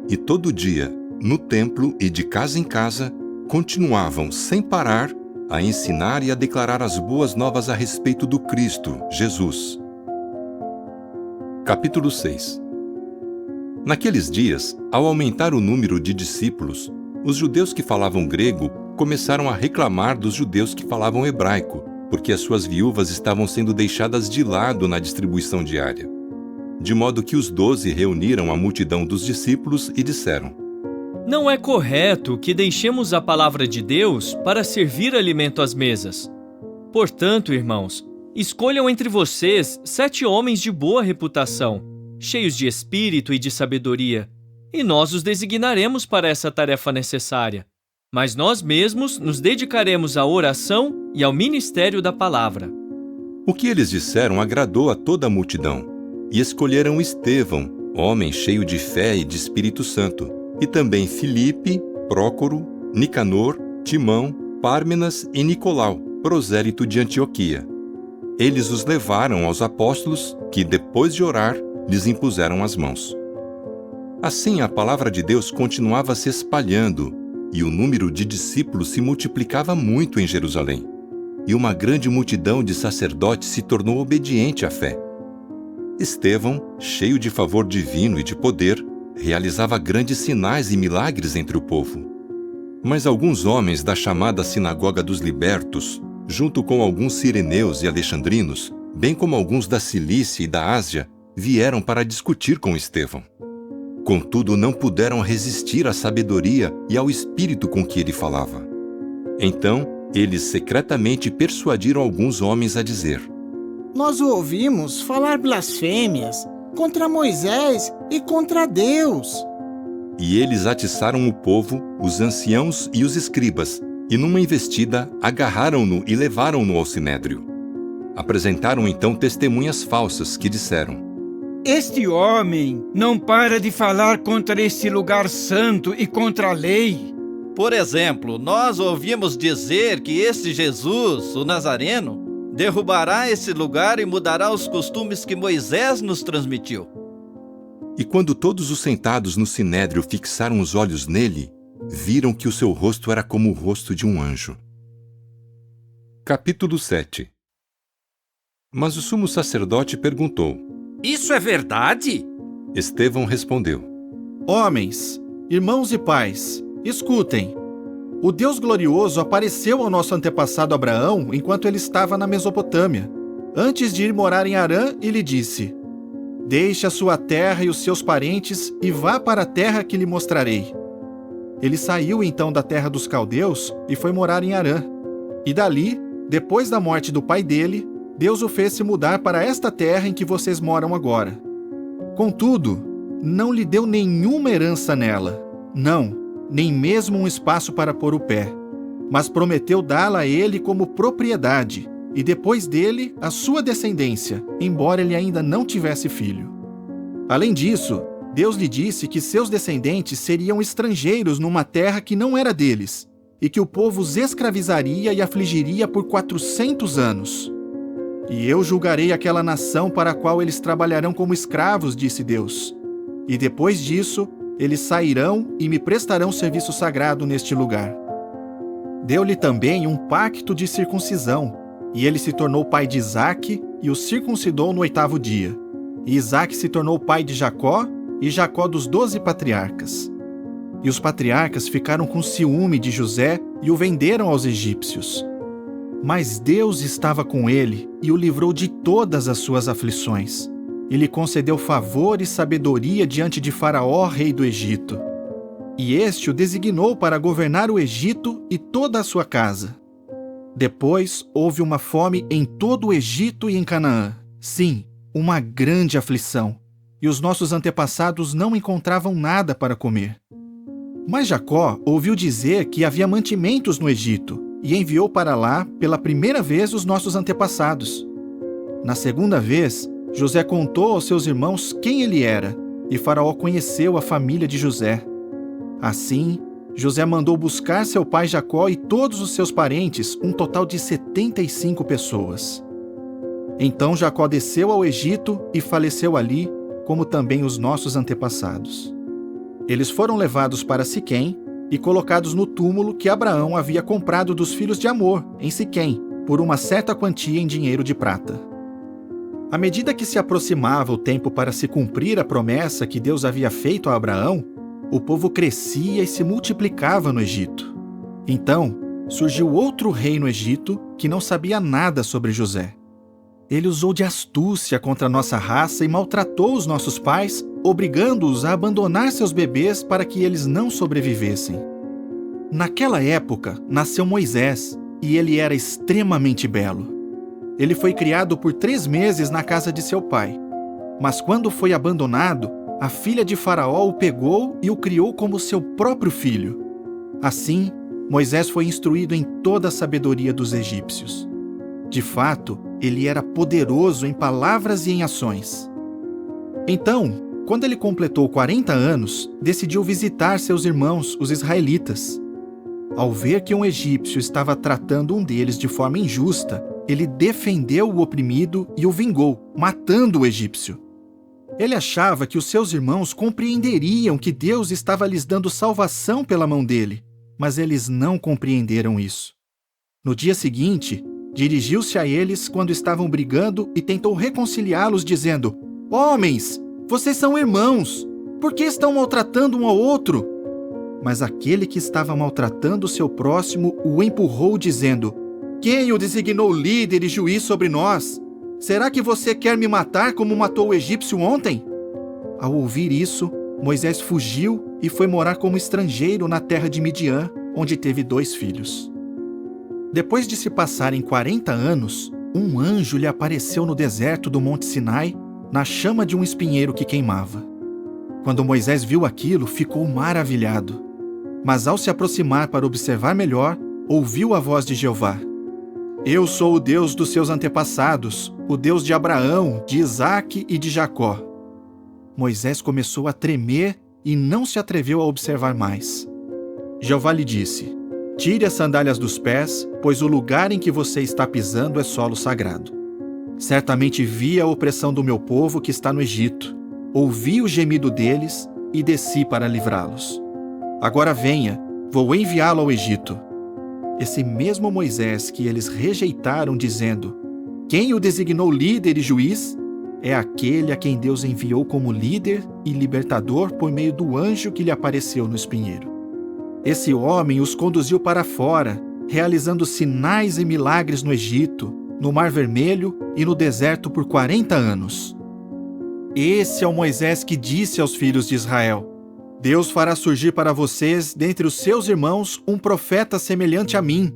E todo dia, no templo e de casa em casa, continuavam sem parar a ensinar e a declarar as boas novas a respeito do Cristo, Jesus. Capítulo 6. Naqueles dias, ao aumentar o número de discípulos, os judeus que falavam grego começaram a reclamar dos judeus que falavam hebraico, porque as suas viúvas estavam sendo deixadas de lado na distribuição diária. De modo que os 12 reuniram a multidão dos discípulos e disseram: Não é correto que deixemos a palavra de Deus para servir alimento às mesas. Portanto, irmãos, escolham entre vocês 7 homens de boa reputação, cheios de espírito e de sabedoria, e nós os designaremos para essa tarefa necessária. Mas nós mesmos nos dedicaremos à oração e ao ministério da palavra. O que eles disseram agradou a toda a multidão, e escolheram Estevão, homem cheio de fé e de Espírito Santo, e também Filipe, Prócoro, Nicanor, Timão, Pármenas e Nicolau, prosélito de Antioquia. Eles os levaram aos apóstolos, que, depois de orar, lhes impuseram as mãos. Assim a palavra de Deus continuava se espalhando, e o número de discípulos se multiplicava muito em Jerusalém. e uma grande multidão de sacerdotes se tornou obediente à fé. Estevão, cheio de favor divino e de poder, realizava grandes sinais e milagres entre o povo. Mas alguns homens da chamada Sinagoga dos Libertos, junto com alguns sireneus e alexandrinos, bem como alguns da Cilícia e da Ásia, vieram para discutir com Estevão. Contudo, não puderam resistir à sabedoria e ao espírito com que ele falava. Então, eles secretamente persuadiram alguns homens a dizer: Nós o ouvimos falar blasfêmias contra Moisés e contra Deus. E eles atiçaram o povo, os anciãos e os escribas, e numa investida agarraram-no e levaram-no ao sinédrio. Apresentaram então testemunhas falsas que disseram: Este homem não para de falar contra este lugar santo e contra a lei. Por exemplo, nós ouvimos dizer que este Jesus, o Nazareno, derrubará esse lugar e mudará os costumes que Moisés nos transmitiu. E quando todos os sentados no sinédrio fixaram os olhos nele, viram que o seu rosto era como o rosto de um anjo. Capítulo 7. Mas o sumo sacerdote perguntou: Isso é verdade? Estevão respondeu: Homens, irmãos e pais, escutem. O Deus glorioso apareceu ao nosso antepassado Abraão enquanto ele estava na Mesopotâmia, antes de ir morar em Harã, e lhe disse: Deixe a sua terra e os seus parentes e vá para a terra que lhe mostrarei. Ele saiu então da terra dos caldeus e foi morar em Harã. E dali, depois da morte do pai dele, Deus o fez se mudar para esta terra em que vocês moram agora. Contudo, não lhe deu nenhuma herança nela, não, nem mesmo um espaço para pôr o pé, mas prometeu dá-la a ele como propriedade, e depois dele, a sua descendência, embora ele ainda não tivesse filho. Além disso, Deus lhe disse que seus descendentes seriam estrangeiros numa terra que não era deles, e que o povo os escravizaria e afligiria por 400 anos. E eu julgarei aquela nação para a qual eles trabalharão como escravos, disse Deus. E depois disso, eles sairão e me prestarão serviço sagrado neste lugar. Deu-lhe também um pacto de circuncisão, e ele se tornou pai de Isaque e o circuncidou no 8º dia. E Isaque se tornou pai de Jacó, e Jacó dos 12 patriarcas. E os patriarcas ficaram com ciúme de José e o venderam aos egípcios. Mas Deus estava com ele e o livrou de todas as suas aflições. E lhe concedeu favor e sabedoria diante de Faraó, rei do Egito. E este o designou para governar o Egito e toda a sua casa. Depois houve uma fome em todo o Egito e em Canaã. Sim, uma grande aflição. E os nossos antepassados não encontravam nada para comer. Mas Jacó ouviu dizer que havia mantimentos no Egito e enviou para lá pela primeira vez os nossos antepassados. Na segunda vez, José contou aos seus irmãos quem ele era, e Faraó conheceu a família de José. Assim, José mandou buscar seu pai Jacó e todos os seus parentes, um total de 75 pessoas. Então Jacó desceu ao Egito e faleceu ali, como também os nossos antepassados. Eles foram levados para Siquém e colocados no túmulo que Abraão havia comprado dos filhos de Amor, em Siquém, por uma certa quantia em dinheiro de prata. À medida que se aproximava o tempo para se cumprir a promessa que Deus havia feito a Abraão, o povo crescia e se multiplicava no Egito. Então, surgiu outro rei no Egito que não sabia nada sobre José. Ele usou de astúcia contra a nossa raça e maltratou os nossos pais, obrigando-os a abandonar seus bebês para que eles não sobrevivessem. Naquela época, nasceu Moisés, e ele era extremamente belo. Ele foi criado por 3 meses na casa de seu pai. Mas quando foi abandonado, a filha de Faraó o pegou e o criou como seu próprio filho. Assim, Moisés foi instruído em toda a sabedoria dos egípcios. De fato, ele era poderoso em palavras e em ações. Então, quando ele completou 40 anos, decidiu visitar seus irmãos, os israelitas. Ao ver que um egípcio estava tratando um deles de forma injusta, ele defendeu o oprimido e o vingou, matando o egípcio. Ele achava que os seus irmãos compreenderiam que Deus estava lhes dando salvação pela mão dele, mas eles não compreenderam isso. No dia seguinte, Dirigiu-se a eles quando estavam brigando e tentou reconciliá-los, dizendo: Homens, vocês são irmãos, por que estão maltratando um ao outro? Mas aquele que estava maltratando seu próximo o empurrou, dizendo: Quem o designou líder e juiz sobre nós? Será que você quer me matar como matou o egípcio ontem? Ao ouvir isso, Moisés fugiu e foi morar como estrangeiro na terra de Midian, onde teve 2 filhos. Depois de se passarem 40 anos, um anjo lhe apareceu no deserto do Monte Sinai, na chama de um espinheiro que queimava. Quando Moisés viu aquilo, ficou maravilhado. Mas ao se aproximar para observar melhor, ouviu a voz de Jeová: Eu sou o Deus dos seus antepassados, o Deus de Abraão, de Isaque e de Jacó. Moisés começou a tremer e não se atreveu a observar mais. Jeová lhe disse: Tire as sandálias dos pés, pois o lugar em que você está pisando é solo sagrado. Certamente vi a opressão do meu povo que está no Egito, ouvi o gemido deles e desci para livrá-los. Agora venha, vou enviá-lo ao Egito. Esse mesmo Moisés que eles rejeitaram, dizendo: Quem o designou líder e juiz? É aquele a quem Deus enviou como líder e libertador por meio do anjo que lhe apareceu no espinheiro. Esse homem os conduziu para fora, realizando sinais e milagres no Egito, no Mar Vermelho e no deserto por 40 anos. Esse é o Moisés que disse aos filhos de Israel: Deus fará surgir para vocês, dentre os seus irmãos, um profeta semelhante a mim.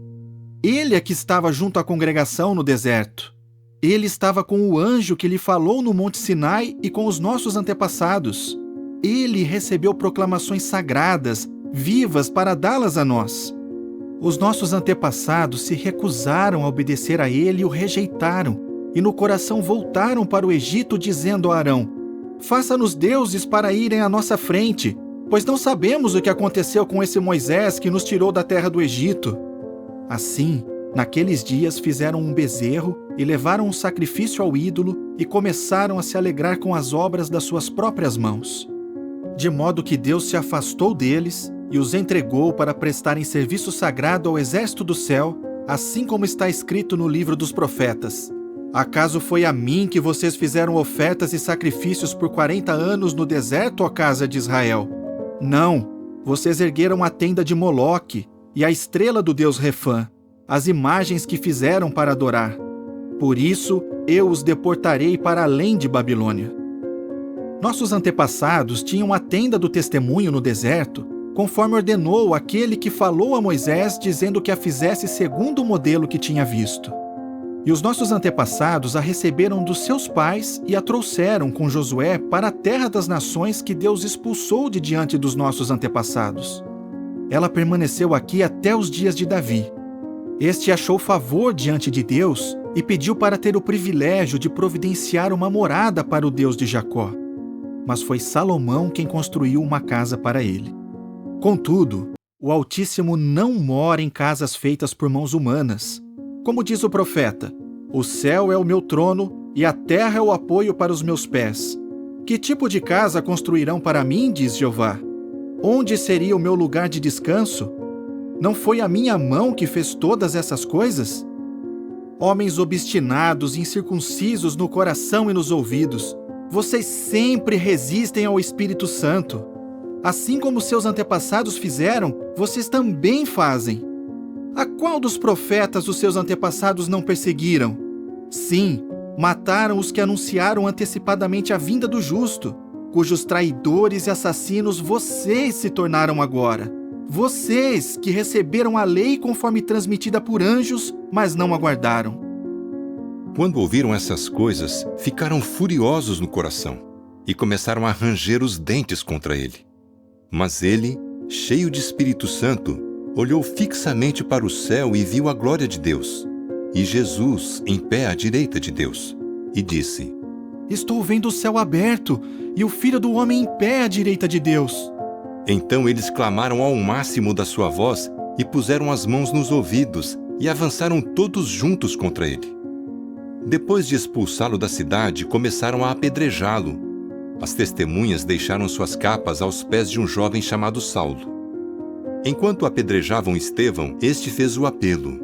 Ele é que estava junto à congregação no deserto. Ele estava com o anjo que lhe falou no Monte Sinai e com os nossos antepassados. Ele recebeu proclamações sagradas, vivas, para dá-las a nós. Os nossos antepassados se recusaram a obedecer a ele e o rejeitaram, e no coração voltaram para o Egito, dizendo a Arão: Faça-nos deuses para irem à nossa frente, pois não sabemos o que aconteceu com esse Moisés que nos tirou da terra do Egito. Assim, naqueles dias fizeram um bezerro e levaram um sacrifício ao ídolo e começaram a se alegrar com as obras das suas próprias mãos. De modo que Deus se afastou deles e os entregou para prestarem serviço sagrado ao exército do céu, assim como está escrito no livro dos profetas: Acaso foi a mim que vocês fizeram ofertas e sacrifícios por 40 anos no deserto, ó casa de Israel? Não, vocês ergueram a tenda de Moloque e a estrela do deus Refã, as imagens que fizeram para adorar. Por isso, eu os deportarei para além de Babilônia. Nossos antepassados tinham a tenda do testemunho no deserto, conforme ordenou aquele que falou a Moisés, dizendo que a fizesse segundo o modelo que tinha visto. E os nossos antepassados a receberam dos seus pais e a trouxeram com Josué para a terra das nações que Deus expulsou de diante dos nossos antepassados. Ela permaneceu aqui até os dias de Davi. Este achou favor diante de Deus e pediu para ter o privilégio de providenciar uma morada para o Deus de Jacó. Mas foi Salomão quem construiu uma casa para ele. Contudo, o Altíssimo não mora em casas feitas por mãos humanas. Como diz o profeta: O céu é o meu trono e a terra é o apoio para os meus pés. Que tipo de casa construirão para mim, diz Jeová? Onde seria o meu lugar de descanso? Não foi a minha mão que fez todas essas coisas? Homens obstinados, incircuncisos no coração e nos ouvidos, vocês sempre resistem ao Espírito Santo. Assim como seus antepassados fizeram, vocês também fazem. A qual dos profetas os seus antepassados não perseguiram? Sim, mataram os que anunciaram antecipadamente a vinda do justo, cujos traidores e assassinos vocês se tornaram agora. Vocês que receberam a lei conforme transmitida por anjos, mas não aguardaram. Quando ouviram essas coisas, ficaram furiosos no coração e começaram a ranger os dentes contra ele. Mas ele, cheio de Espírito Santo, olhou fixamente para o céu e viu a glória de Deus, e Jesus em pé à direita de Deus, e disse: Estou vendo o céu aberto e o Filho do Homem em pé à direita de Deus. Então eles clamaram ao máximo da sua voz e puseram as mãos nos ouvidos e avançaram todos juntos contra ele. Depois de expulsá-lo da cidade, começaram a apedrejá-lo. As testemunhas deixaram suas capas aos pés de um jovem chamado Saulo. Enquanto apedrejavam Estevão, este fez o apelo: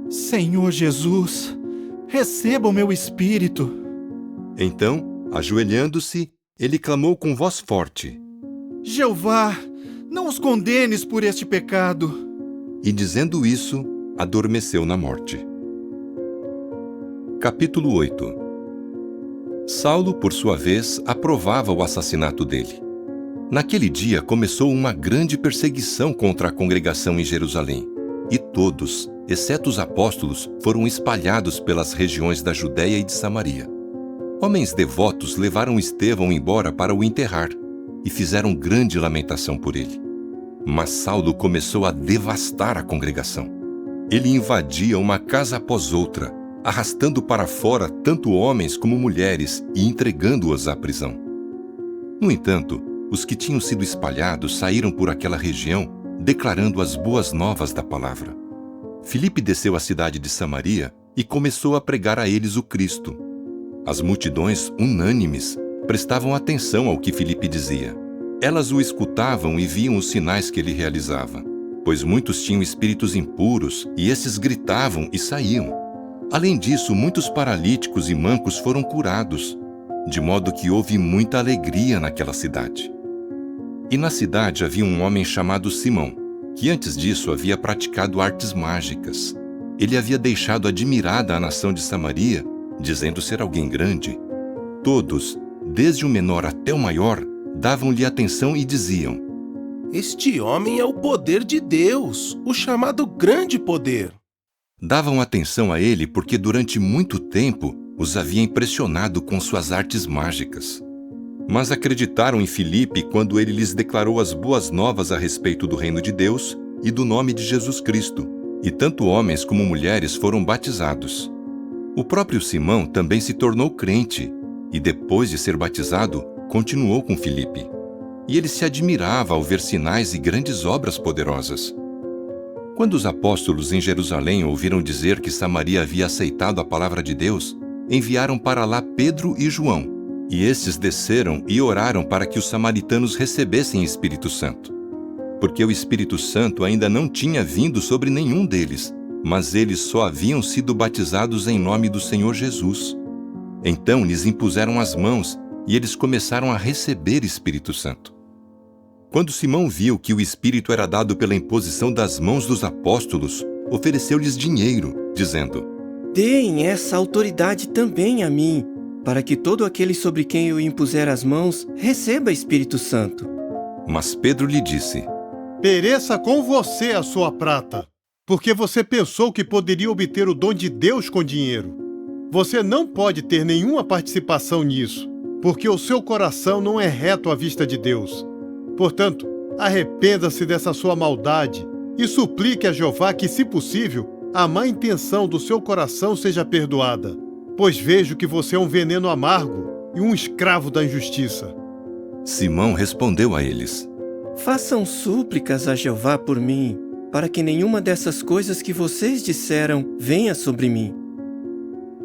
Senhor Jesus, receba o meu espírito. Então, ajoelhando-se, ele clamou com voz forte: Jeová, não os condenes por este pecado. E dizendo isso, adormeceu na morte. Capítulo 8. Saulo, por sua vez, aprovava o assassinato dele. Naquele dia começou uma grande perseguição contra a congregação em Jerusalém, e todos, exceto os apóstolos, foram espalhados pelas regiões da Judéia e de Samaria. Homens devotos levaram Estevão embora para o enterrar e fizeram grande lamentação por ele. Mas Saulo começou a devastar a congregação. Ele invadia uma casa após outra, arrastando para fora tanto homens como mulheres e entregando-os à prisão. No entanto, os que tinham sido espalhados saíram por aquela região, declarando as boas novas da palavra. Filipe desceu à cidade de Samaria e começou a pregar a eles o Cristo. As multidões, unânimes, prestavam atenção ao que Filipe dizia. Elas o escutavam e viam os sinais que ele realizava, pois muitos tinham espíritos impuros e esses gritavam e saíam. Além disso, muitos paralíticos e mancos foram curados, de modo que houve muita alegria naquela cidade. E na cidade havia um homem chamado Simão, que antes disso havia praticado artes mágicas. Ele havia deixado admirada a nação de Samaria, dizendo ser alguém grande. Todos, desde o menor até o maior, davam-lhe atenção e diziam: Este homem é o poder de Deus, o chamado grande poder. Davam atenção a ele porque durante muito tempo os havia impressionado com suas artes mágicas. Mas acreditaram em Filipe quando ele lhes declarou as boas novas a respeito do reino de Deus e do nome de Jesus Cristo, e tanto homens como mulheres foram batizados. O próprio Simão também se tornou crente, e depois de ser batizado, continuou com Filipe. E ele se admirava ao ver sinais e grandes obras poderosas. Quando os apóstolos em Jerusalém ouviram dizer que Samaria havia aceitado a palavra de Deus, enviaram para lá Pedro e João, e estes desceram e oraram para que os samaritanos recebessem Espírito Santo. Porque o Espírito Santo ainda não tinha vindo sobre nenhum deles, mas eles só haviam sido batizados em nome do Senhor Jesus. Então lhes impuseram as mãos e eles começaram a receber Espírito Santo. Quando Simão viu que o Espírito era dado pela imposição das mãos dos apóstolos, ofereceu-lhes dinheiro, dizendo: Deem essa autoridade também a mim, para que todo aquele sobre quem eu impuser as mãos receba Espírito Santo. Mas Pedro lhe disse: Pereça com você a sua prata, porque você pensou que poderia obter o dom de Deus com dinheiro. Você não pode ter nenhuma participação nisso, porque o seu coração não é reto à vista de Deus. Portanto, arrependa-se dessa sua maldade e suplique a Jeová que, se possível, a má intenção do seu coração seja perdoada, pois vejo que você é um veneno amargo e um escravo da injustiça. Simão respondeu a eles: Façam súplicas a Jeová por mim, para que nenhuma dessas coisas que vocês disseram venha sobre mim.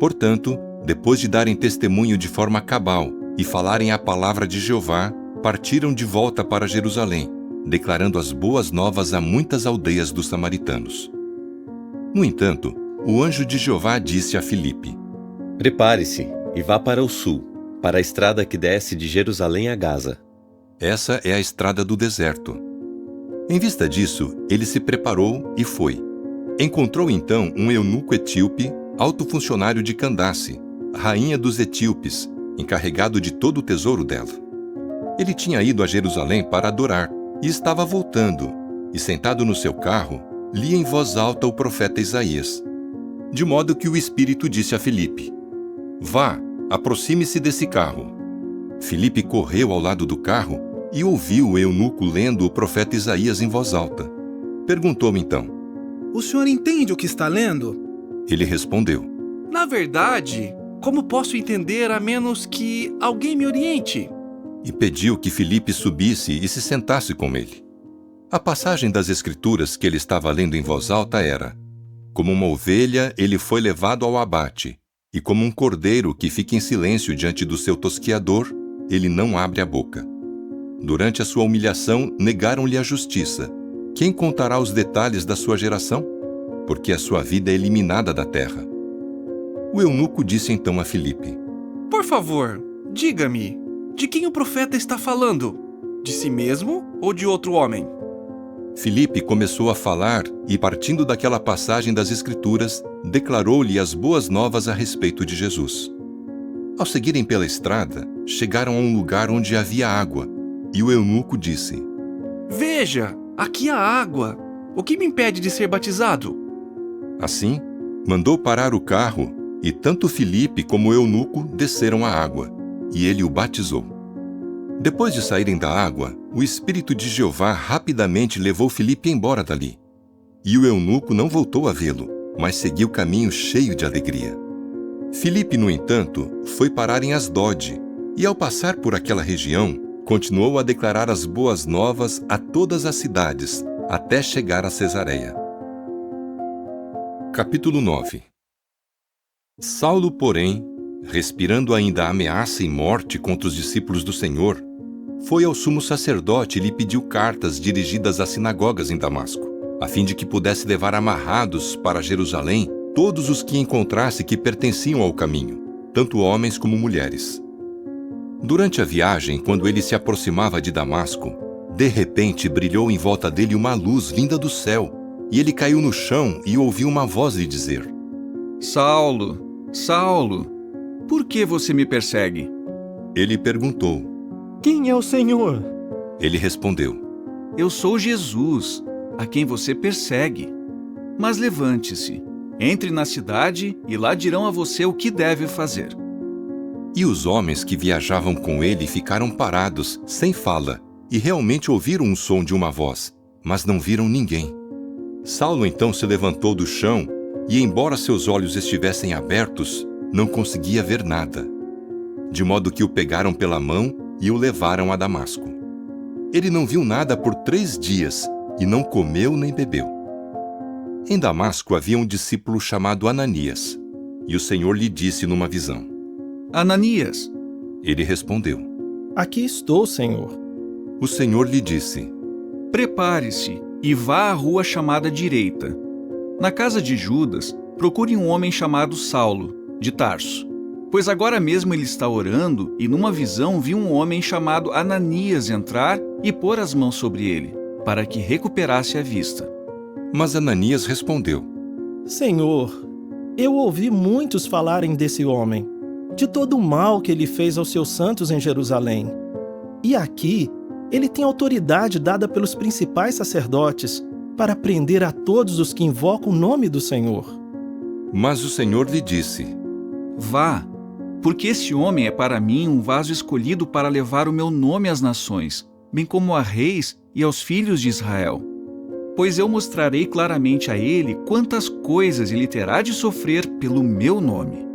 Portanto, depois de darem testemunho de forma cabal e falarem a palavra de Jeová, partiram de volta para Jerusalém, declarando as boas novas a muitas aldeias dos samaritanos. No entanto, o anjo de Jeová disse a Filipe: Prepare-se e vá para o sul, para a estrada que desce de Jerusalém a Gaza. Essa é a estrada do deserto. Em vista disso, ele se preparou e foi. Encontrou então um eunuco etíope, alto funcionário de Candace, rainha dos etíopes, encarregado de todo o tesouro dela. Ele tinha ido a Jerusalém para adorar e estava voltando, e sentado no seu carro, lia em voz alta o profeta Isaías. De modo que o Espírito disse a Filipe: Vá, aproxime-se desse carro. Filipe correu ao lado do carro e ouviu o eunuco lendo o profeta Isaías em voz alta. Perguntou-me então: O senhor entende o que está lendo? Ele respondeu: Na verdade, como posso entender a menos que alguém me oriente? E pediu que Filipe subisse e se sentasse com ele. A passagem das Escrituras que ele estava lendo em voz alta era: Como uma ovelha, ele foi levado ao abate, e como um cordeiro que fica em silêncio diante do seu tosquiador, ele não abre a boca. Durante a sua humilhação, negaram-lhe a justiça. Quem contará os detalhes da sua geração? porque a sua vida é eliminada da terra. O eunuco disse então a Filipe: Por favor, diga-me, de quem o profeta está falando? De si mesmo ou de outro homem? Filipe começou a falar e, partindo daquela passagem das Escrituras, declarou-lhe as boas novas a respeito de Jesus. Ao seguirem pela estrada, chegaram a um lugar onde havia água, e o eunuco disse: Veja, aqui há água. O que me impede de ser batizado? Assim, mandou parar o carro, e tanto Filipe como o eunuco desceram à água, e ele o batizou. Depois de saírem da água, o Espírito de Jeová rapidamente levou Filipe embora dali. E o eunuco não voltou a vê-lo, mas seguiu o caminho cheio de alegria. Filipe, no entanto, foi parar em Asdode, e ao passar por aquela região, continuou a declarar as boas novas a todas as cidades, até chegar a Cesareia. Capítulo 9. Saulo, porém, respirando ainda ameaça e morte contra os discípulos do Senhor, foi ao sumo sacerdote e lhe pediu cartas dirigidas às sinagogas em Damasco, a fim de que pudesse levar amarrados para Jerusalém todos os que encontrasse que pertenciam ao caminho, tanto homens como mulheres. Durante a viagem, quando ele se aproximava de Damasco, de repente brilhou em volta dele uma luz vinda do céu, e ele caiu no chão e ouviu uma voz lhe dizer: Saulo, Saulo, por que você me persegue? Ele perguntou: Quem é o Senhor? Ele respondeu: Eu sou Jesus, a quem você persegue. Mas levante-se, entre na cidade e lá dirão a você o que deve fazer. E os homens que viajavam com ele ficaram parados, sem fala, e realmente ouviram um som de uma voz, mas não viram ninguém. Saulo então se levantou do chão e, embora seus olhos estivessem abertos, não conseguia ver nada. De modo que o pegaram pela mão e o levaram a Damasco. Ele não viu nada por 3 dias e não comeu nem bebeu. Em Damasco havia um discípulo chamado Ananias, e o Senhor lhe disse numa visão: Ananias. Ele respondeu: Aqui estou, Senhor. O Senhor lhe disse: Prepare-se e vá à rua chamada Direita. Na casa de Judas, procure um homem chamado Saulo, de Tarso. Pois agora mesmo ele está orando e numa visão viu um homem chamado Ananias entrar e pôr as mãos sobre ele, para que recuperasse a vista. Mas Ananias respondeu: Senhor, eu ouvi muitos falarem desse homem, de todo o mal que ele fez aos seus santos em Jerusalém. E aqui, ele tem autoridade dada pelos principais sacerdotes para prender a todos os que invocam o nome do Senhor. Mas o Senhor lhe disse: Vá, porque esse homem é para mim um vaso escolhido para levar o meu nome às nações, bem como a reis e aos filhos de Israel. Pois eu mostrarei claramente a ele quantas coisas ele terá de sofrer pelo meu nome.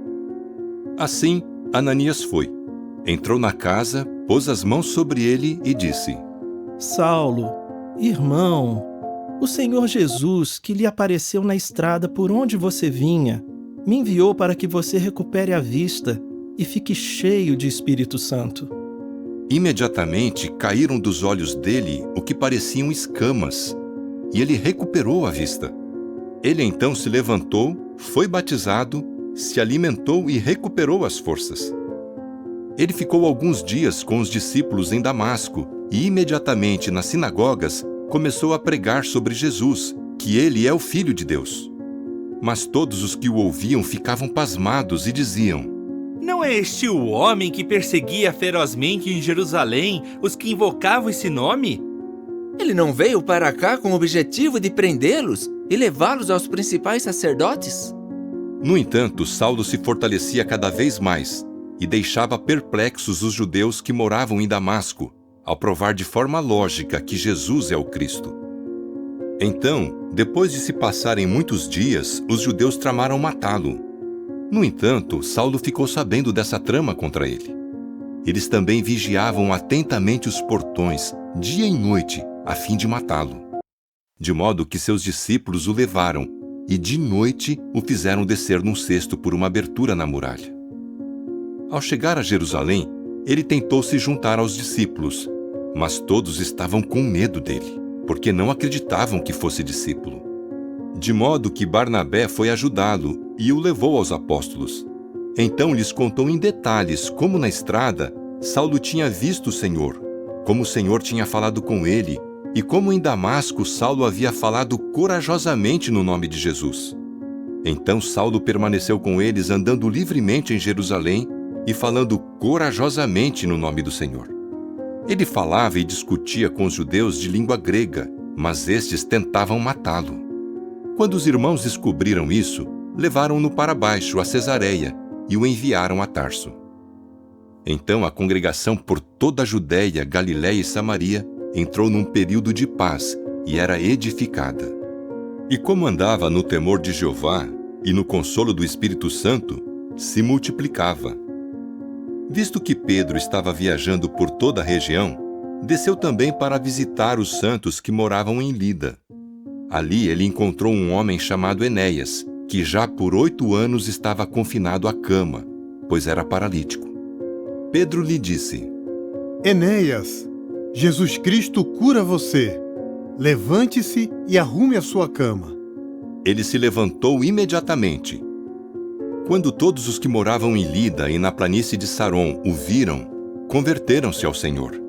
Assim, Ananias foi, entrou na casa, pôs as mãos sobre ele e disse: Saulo, irmão, o Senhor Jesus, que lhe apareceu na estrada por onde você vinha, me enviou para que você recupere a vista e fique cheio de Espírito Santo. Imediatamente caíram dos olhos dele o que pareciam escamas, e ele recuperou a vista. Ele então se levantou, foi batizado, se alimentou e recuperou as forças. Ele ficou alguns dias com os discípulos em Damasco e imediatamente nas sinagogas começou a pregar sobre Jesus, que ele é o Filho de Deus. Mas todos os que o ouviam ficavam pasmados e diziam: Não é este o homem que perseguia ferozmente em Jerusalém os que invocavam esse nome? Ele não veio para cá com o objetivo de prendê-los e levá-los aos principais sacerdotes? No entanto, Saulo se fortalecia cada vez mais e deixava perplexos os judeus que moravam em Damasco, ao provar de forma lógica que Jesus é o Cristo. Então, depois de se passarem muitos dias, os judeus tramaram matá-lo. No entanto, Saulo ficou sabendo dessa trama contra ele. Eles também vigiavam atentamente os portões, dia e noite, a fim de matá-lo. De modo que seus discípulos o levaram e de noite o fizeram descer num cesto por uma abertura na muralha. Ao chegar a Jerusalém, ele tentou se juntar aos discípulos, mas todos estavam com medo dele, porque não acreditavam que fosse discípulo. de modo que Barnabé foi ajudá-lo e o levou aos apóstolos. Então lhes contou em detalhes como na estrada Saulo tinha visto o Senhor, como o Senhor tinha falado com ele e como em Damasco Saulo havia falado corajosamente no nome de Jesus. Então Saulo permaneceu com eles andando livremente em Jerusalém e falando corajosamente no nome do Senhor. Ele falava e discutia com os judeus de língua grega, mas estes tentavam matá-lo. Quando os irmãos descobriram isso, levaram-no para baixo a Cesareia e o enviaram a Tarso. Então a congregação por toda a Judéia, Galiléia e Samaria entrou num período de paz e era edificada. E como andava no temor de Jeová e no consolo do Espírito Santo, se multiplicava. Visto que Pedro estava viajando por toda a região, desceu também para visitar os santos que moravam em Lida. Ali ele encontrou um homem chamado Enéas, que já por 8 anos estava confinado à cama, pois era paralítico. Pedro lhe disse: Enéas, Jesus Cristo cura você. Levante-se e arrume a sua cama. Ele se levantou imediatamente. Quando todos os que moravam em Lida e na planície de Saron o viram, converteram-se ao Senhor.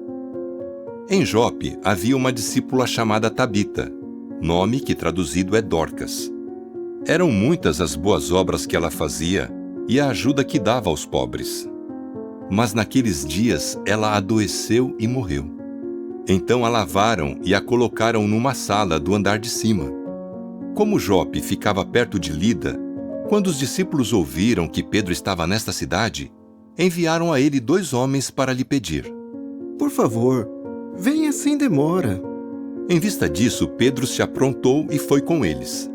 Em Jope havia uma discípula chamada Tabita, nome que traduzido é Dorcas. Eram muitas as boas obras que ela fazia e a ajuda que dava aos pobres. Mas naqueles dias ela adoeceu e morreu. Então a lavaram e a colocaram numa sala do andar de cima. Como Jope ficava perto de Lida, quando os discípulos ouviram que Pedro estava nesta cidade, enviaram a ele 2 homens para lhe pedir: Por favor, venha sem demora. Em vista disso, Pedro se aprontou e foi com eles.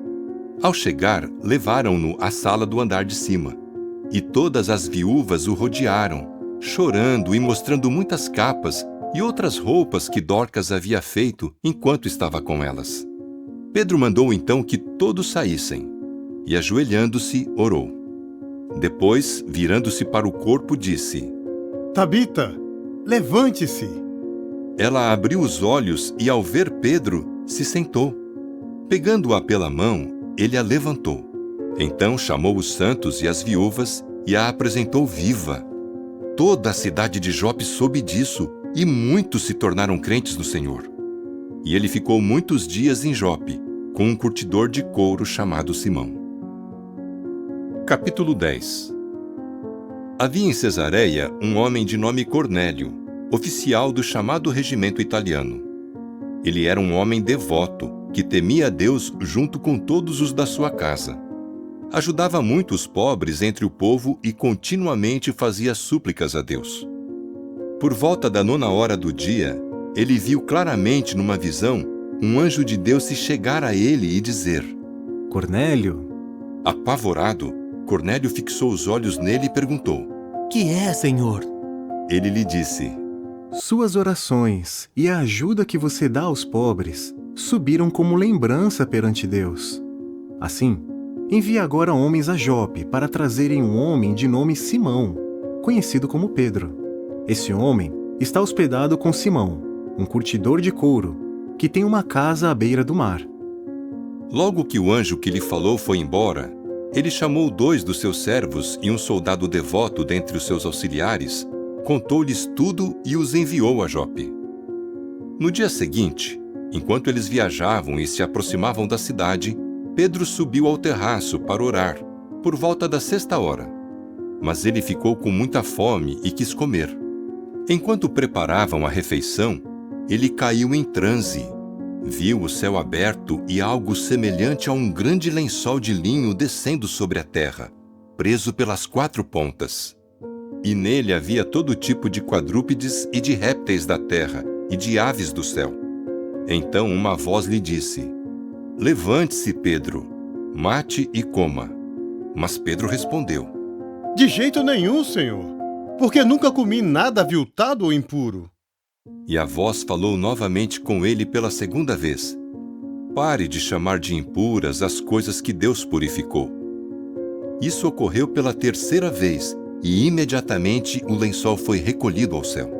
Ao chegar, levaram-no à sala do andar de cima. E todas as viúvas o rodearam, chorando e mostrando muitas capas e outras roupas que Dorcas havia feito enquanto estava com elas. Pedro mandou então que todos saíssem. E ajoelhando-se, orou. Depois, virando-se para o corpo, disse: Tabita, levante-se. Ela abriu os olhos e, ao ver Pedro, se sentou. Pegando-a pela mão, ele a levantou. Então chamou os santos e as viúvas e a apresentou viva. Toda a cidade de Jope soube disso e muitos se tornaram crentes no Senhor. E ele ficou muitos dias em Jope, com um curtidor de couro chamado Simão. Capítulo 10. Havia em Cesareia um homem de nome Cornélio, oficial do chamado regimento italiano. Ele era um homem devoto, que temia a Deus junto com todos os da sua casa. Ajudava muito os pobres entre o povo e continuamente fazia súplicas a Deus. Por volta da 9ª hora do dia, ele viu claramente numa visão um anjo de Deus se chegar a ele e dizer: Cornélio. Apavorado, Cornélio fixou os olhos nele e perguntou: Que é, Senhor? Ele lhe disse: Suas orações e a ajuda que você dá aos pobres subiram como lembrança perante Deus. Assim, envie agora homens a Jope para trazerem um homem de nome Simão, conhecido como Pedro. Esse homem está hospedado com Simão, um curtidor de couro, que tem uma casa à beira do mar. Logo que o anjo que lhe falou foi embora, ele chamou 2 dos seus servos e um soldado devoto dentre os seus auxiliares, contou-lhes tudo e os enviou a Jope. No dia seguinte, enquanto eles viajavam e se aproximavam da cidade, Pedro subiu ao terraço para orar, por volta da 6ª hora. Mas ele ficou com muita fome e quis comer. Enquanto preparavam a refeição, ele caiu em transe. Viu o céu aberto e algo semelhante a um grande lençol de linho descendo sobre a terra, preso pelas 4 pontas. E nele havia todo tipo de quadrúpedes e de répteis da terra e de aves do céu. Então uma voz lhe disse: Levante-se, Pedro, mate e coma. Mas Pedro respondeu: De jeito nenhum, Senhor, porque nunca comi nada aviltado ou impuro. E a voz falou novamente com ele pela 2ª vez: Pare de chamar de impuras as coisas que Deus purificou. Isso ocorreu pela 3ª vez, e imediatamente o lençol foi recolhido ao céu.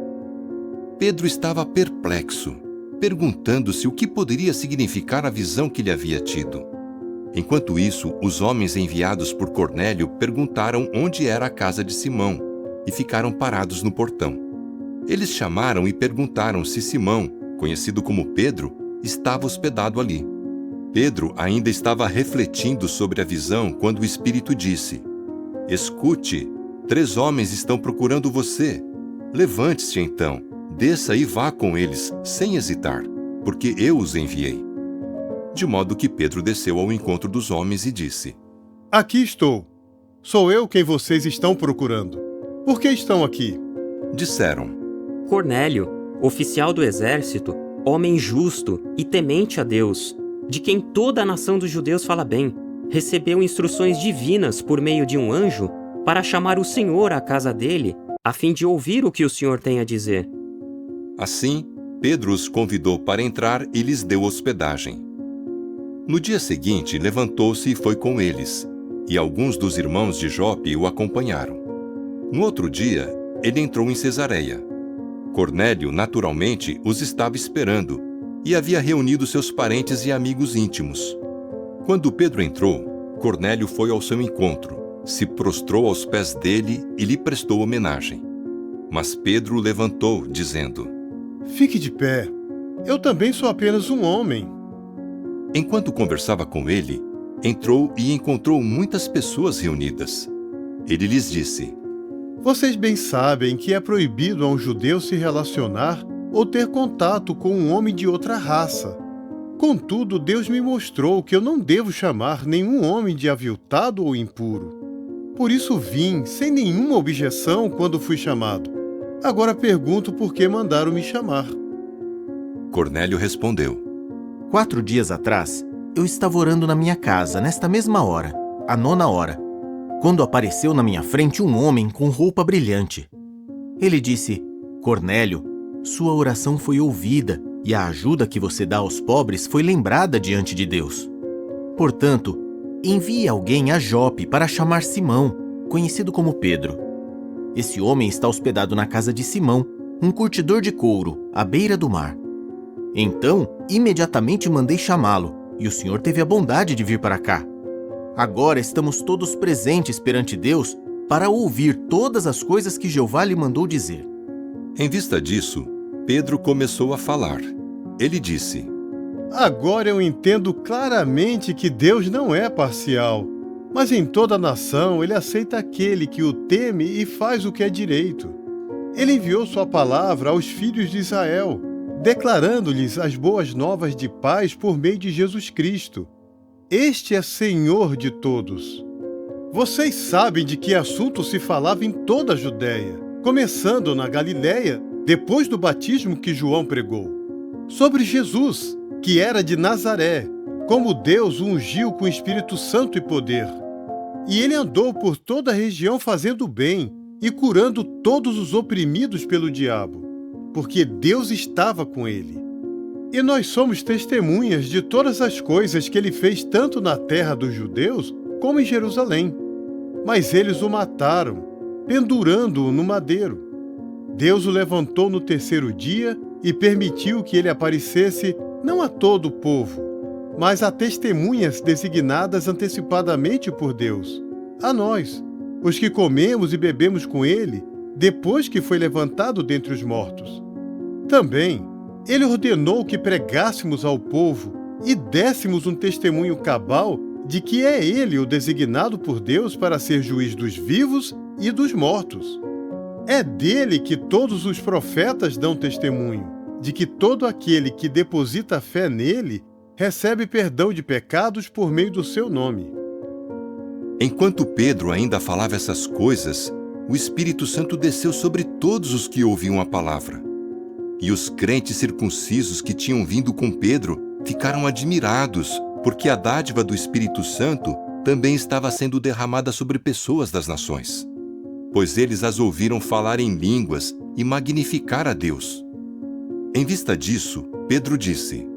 Pedro estava perplexo, perguntando-se o que poderia significar a visão que ele havia tido. Enquanto isso, os homens enviados por Cornélio perguntaram onde era a casa de Simão e ficaram parados no portão. Eles chamaram e perguntaram se Simão, conhecido como Pedro, estava hospedado ali. Pedro ainda estava refletindo sobre a visão quando o Espírito disse: "Escute, 3 homens estão procurando você. Levante-se então, desça e vá com eles, sem hesitar, porque eu os enviei." De modo que Pedro desceu ao encontro dos homens e disse: "Aqui estou. Sou eu quem vocês estão procurando. Por que estão aqui?" Disseram: "Cornélio, oficial do exército, homem justo e temente a Deus, de quem toda a nação dos judeus fala bem, recebeu instruções divinas por meio de um anjo para chamar o Senhor à casa dele, a fim de ouvir o que o Senhor tem a dizer." Assim, Pedro os convidou para entrar e lhes deu hospedagem. No dia seguinte, levantou-se e foi com eles, e alguns dos irmãos de Jope o acompanharam. No outro dia, ele entrou em Cesareia. Cornélio, naturalmente, os estava esperando e havia reunido seus parentes e amigos íntimos. Quando Pedro entrou, Cornélio foi ao seu encontro, se prostrou aos pés dele e lhe prestou homenagem. Mas Pedro o levantou, dizendo: "Fique de pé. Eu também sou apenas um homem." Enquanto conversava com ele, entrou e encontrou muitas pessoas reunidas. Ele lhes disse: "Vocês bem sabem que é proibido a um judeu se relacionar ou ter contato com um homem de outra raça. Contudo, Deus me mostrou que eu não devo chamar nenhum homem de aviltado ou impuro. Por isso vim, sem nenhuma objeção, quando fui chamado. Agora pergunto por que mandaram me chamar." Cornélio respondeu: 4 dias atrás, eu estava orando na minha casa, nesta mesma hora, a 9ª hora, quando apareceu na minha frente um homem com roupa brilhante. Ele disse: "Cornélio, sua oração foi ouvida e a ajuda que você dá aos pobres foi lembrada diante de Deus. Portanto, envie alguém a Jope para chamar Simão, conhecido como Pedro. Esse homem está hospedado na casa de Simão, um curtidor de couro, à beira do mar." Então, imediatamente mandei chamá-lo, e o Senhor teve a bondade de vir para cá. Agora estamos todos presentes perante Deus para ouvir todas as coisas que Jeová lhe mandou dizer. Em vista disso, Pedro começou a falar. Ele disse: "Agora eu entendo claramente que Deus não é parcial, mas em toda a nação ele aceita aquele que o teme e faz o que é direito. Ele enviou sua palavra aos filhos de Israel, declarando-lhes as boas novas de paz por meio de Jesus Cristo. Este é Senhor de todos. Vocês sabem de que assunto se falava em toda a Judéia, começando na Galiléia, depois do batismo que João pregou. Sobre Jesus, que era de Nazaré, como Deus o ungiu com Espírito Santo e poder. E ele andou por toda a região fazendo bem e curando todos os oprimidos pelo diabo, porque Deus estava com ele. E nós somos testemunhas de todas as coisas que ele fez tanto na terra dos judeus como em Jerusalém. Mas eles o mataram, pendurando-o no madeiro. Deus o levantou no 3º dia e permitiu que ele aparecesse não a todo o povo, mas a testemunhas designadas antecipadamente por Deus, a nós, os que comemos e bebemos com ele, depois que foi levantado dentre os mortos. Também, ele ordenou que pregássemos ao povo e dessemos um testemunho cabal de que é ele o designado por Deus para ser juiz dos vivos e dos mortos. É dele que todos os profetas dão testemunho, de que todo aquele que deposita fé nele recebe perdão de pecados por meio do seu nome." Enquanto Pedro ainda falava essas coisas, o Espírito Santo desceu sobre todos os que ouviam a palavra. E os crentes circuncisos que tinham vindo com Pedro ficaram admirados, porque a dádiva do Espírito Santo também estava sendo derramada sobre pessoas das nações, pois eles as ouviram falar em línguas e magnificar a Deus. Em vista disso, Pedro disse: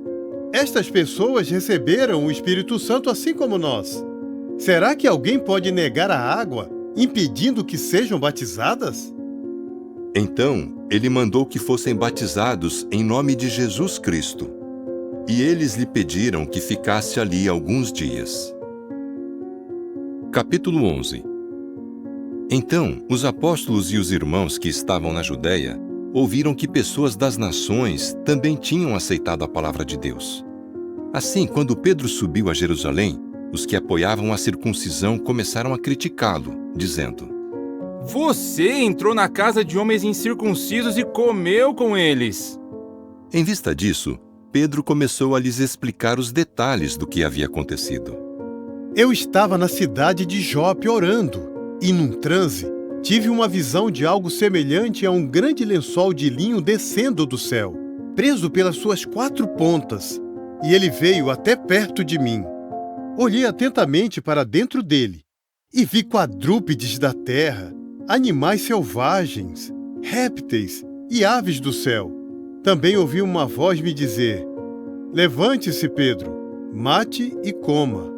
"Estas pessoas receberam o Espírito Santo assim como nós. Será que alguém pode negar a água, impedindo que sejam batizadas?" Então, ele mandou que fossem batizados em nome de Jesus Cristo. E eles lhe pediram que ficasse ali alguns dias. Capítulo 11. Então, os apóstolos e os irmãos que estavam na Judéia ouviram que pessoas das nações também tinham aceitado a palavra de Deus. Assim, quando Pedro subiu a Jerusalém, os que apoiavam a circuncisão começaram a criticá-lo, dizendo: Você entrou na casa de homens incircuncisos e comeu com eles. Em vista disso, Pedro começou a lhes explicar os detalhes do que havia acontecido. Eu estava na cidade de Jope orando, e num transe, tive uma visão de algo semelhante a um grande lençol de linho descendo do céu, preso pelas suas 4 pontas, e ele veio até perto de mim. Olhei atentamente para dentro dele, e vi quadrúpedes da terra, animais selvagens, répteis e aves do céu. Também ouvi uma voz me dizer: Levante-se, Pedro, mate e coma.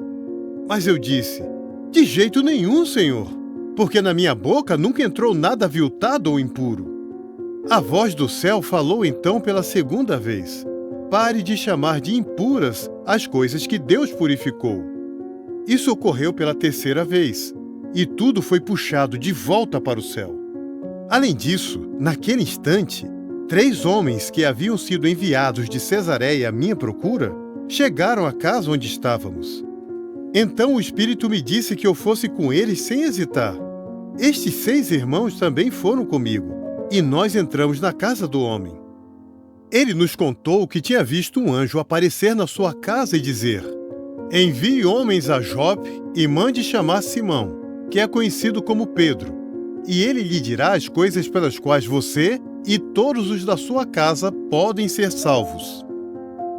Mas eu disse: De jeito nenhum, Senhor, porque na minha boca nunca entrou nada aviltado ou impuro. A voz do céu falou então pela segunda vez: Pare de chamar de impuras as coisas que Deus purificou. Isso ocorreu pela terceira vez, e tudo foi puxado de volta para o céu. Além disso, naquele instante, 3 homens que haviam sido enviados de Cesareia à minha procura chegaram à casa onde estávamos. Então o Espírito me disse que eu fosse com eles sem hesitar. Estes 6 irmãos também foram comigo, e nós entramos na casa do homem. Ele nos contou que tinha visto um anjo aparecer na sua casa e dizer: Envie homens a Jope e mande chamar Simão, que é conhecido como Pedro, e ele lhe dirá as coisas pelas quais você e todos os da sua casa podem ser salvos.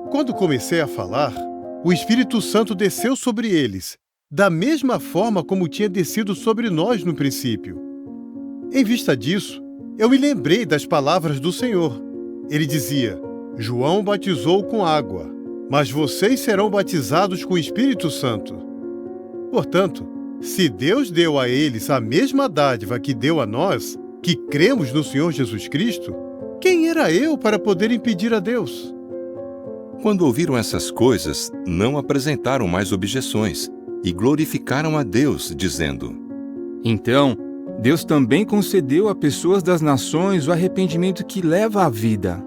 Quando comecei a falar, o Espírito Santo desceu sobre eles, da mesma forma como tinha descido sobre nós no princípio. Em vista disso, eu me lembrei das palavras do Senhor. Ele dizia: João batizou com água, mas vocês serão batizados com o Espírito Santo. Portanto, se Deus deu a eles a mesma dádiva que deu a nós, que cremos no Senhor Jesus Cristo, quem era eu para poder impedir a Deus? Quando ouviram essas coisas, não apresentaram mais objeções e glorificaram a Deus, dizendo: Então, Deus também concedeu a pessoas das nações o arrependimento que leva à vida.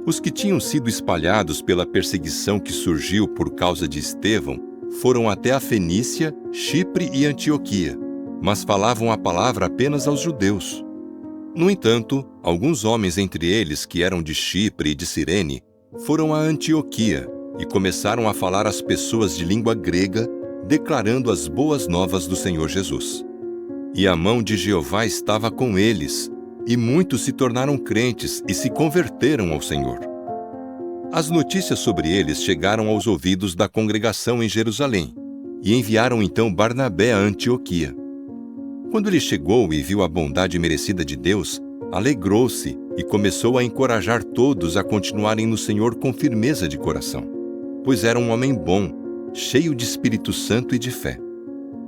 Os que tinham sido espalhados pela perseguição que surgiu por causa de Estevão foram até a Fenícia, Chipre e Antioquia, mas falavam a palavra apenas aos judeus. No entanto, alguns homens entre eles, que eram de Chipre e de Cirene, foram a Antioquia e começaram a falar às pessoas de língua grega, declarando as boas novas do Senhor Jesus. E a mão de Jeová estava com eles, e muitos se tornaram crentes e se converteram ao Senhor. As notícias sobre eles chegaram aos ouvidos da congregação em Jerusalém, e enviaram então Barnabé a Antioquia. Quando ele chegou e viu a bondade merecida de Deus, alegrou-se e começou a encorajar todos a continuarem no Senhor com firmeza de coração, pois era um homem bom, cheio de Espírito Santo e de fé.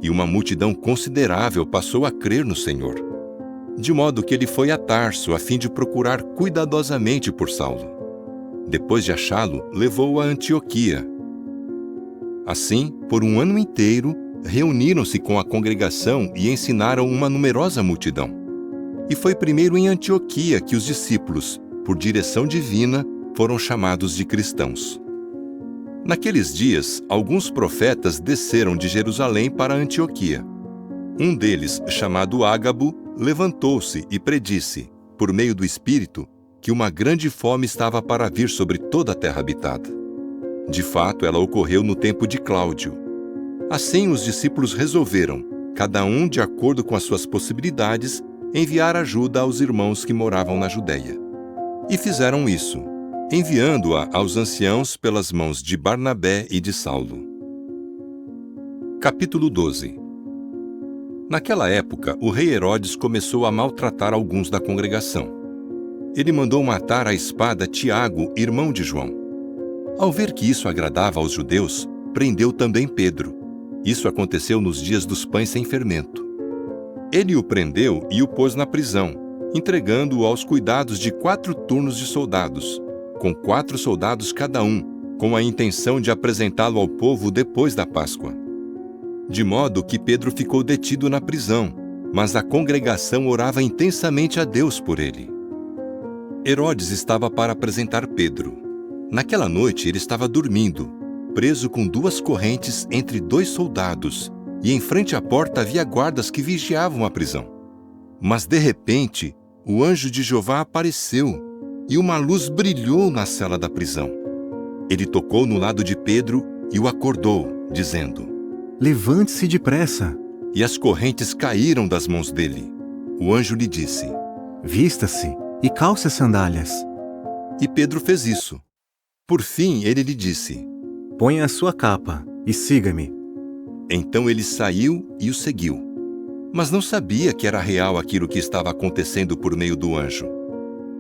E uma multidão considerável passou a crer no Senhor, de modo que ele foi a Tarso a fim de procurar cuidadosamente por Saulo. Depois de achá-lo, levou-o a Antioquia. Assim, por um ano inteiro, reuniram-se com a congregação e ensinaram uma numerosa multidão. E foi primeiro em Antioquia que os discípulos, por direção divina, foram chamados de cristãos. Naqueles dias, alguns profetas desceram de Jerusalém para Antioquia. Um deles, chamado Ágabo, levantou-se e predisse, por meio do Espírito, que uma grande fome estava para vir sobre toda a terra habitada. De fato, ela ocorreu no tempo de Cláudio. Assim, os discípulos resolveram, cada um de acordo com as suas possibilidades, enviar ajuda aos irmãos que moravam na Judéia. E fizeram isso, enviando-a aos anciãos pelas mãos de Barnabé e de Saulo. Capítulo 12. Naquela época, o rei Herodes começou a maltratar alguns da congregação. Ele mandou matar à espada Tiago, irmão de João. Ao ver que isso agradava aos judeus, prendeu também Pedro. Isso aconteceu nos dias dos pães sem fermento. Ele o prendeu e o pôs na prisão, entregando-o aos cuidados de 4 turnos de soldados, com 4 soldados cada um, com a intenção de apresentá-lo ao povo depois da Páscoa. de modo que Pedro ficou detido na prisão, mas a congregação orava intensamente a Deus por ele. Herodes estava para apresentar Pedro. Naquela noite ele estava dormindo, preso com 2 correntes entre 2 soldados, e em frente à porta havia guardas que vigiavam a prisão. Mas de repente, o anjo de Jeová apareceu, e uma luz brilhou na cela da prisão. Ele tocou no lado de Pedro e o acordou, dizendo: Levante-se depressa. E as correntes caíram das mãos dele. O anjo lhe disse: Vista-se e calce as sandálias. E Pedro fez isso. Por fim, ele lhe disse: Ponha a sua capa e siga-me. Então ele saiu e o seguiu. Mas não sabia que era real aquilo que estava acontecendo por meio do anjo.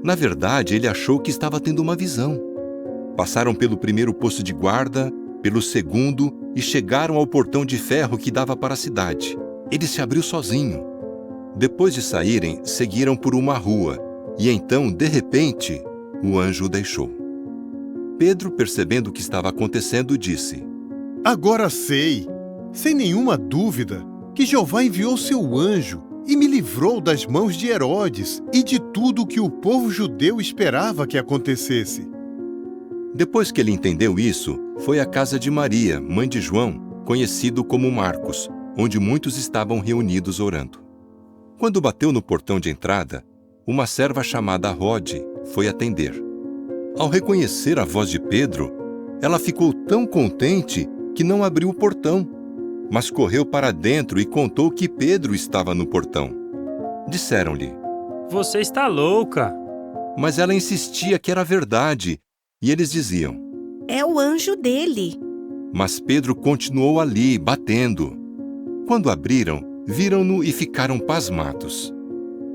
Na verdade, ele achou que estava tendo uma visão. Passaram pelo primeiro posto de guarda, pelo segundo, e chegaram ao portão de ferro que dava para a cidade. Ele se abriu sozinho. Depois de saírem, seguiram por uma rua, e então, de repente, o anjo o deixou. Pedro, percebendo o que estava acontecendo, disse: Agora sei, sem nenhuma dúvida, que Jeová enviou seu anjo e me livrou das mãos de Herodes e de tudo o que o povo judeu esperava que acontecesse. Depois que ele entendeu isso, foi à casa de Maria, mãe de João, conhecido como Marcos, onde muitos estavam reunidos orando. Quando bateu no portão de entrada, uma serva chamada Rode foi atender. Ao reconhecer a voz de Pedro, ela ficou tão contente que não abriu o portão, mas correu para dentro e contou que Pedro estava no portão. Disseram-lhe: Você está louca! Mas ela insistia que era verdade, e eles diziam: É o anjo dele. Mas Pedro continuou ali, batendo. Quando abriram, viram-no e ficaram pasmados.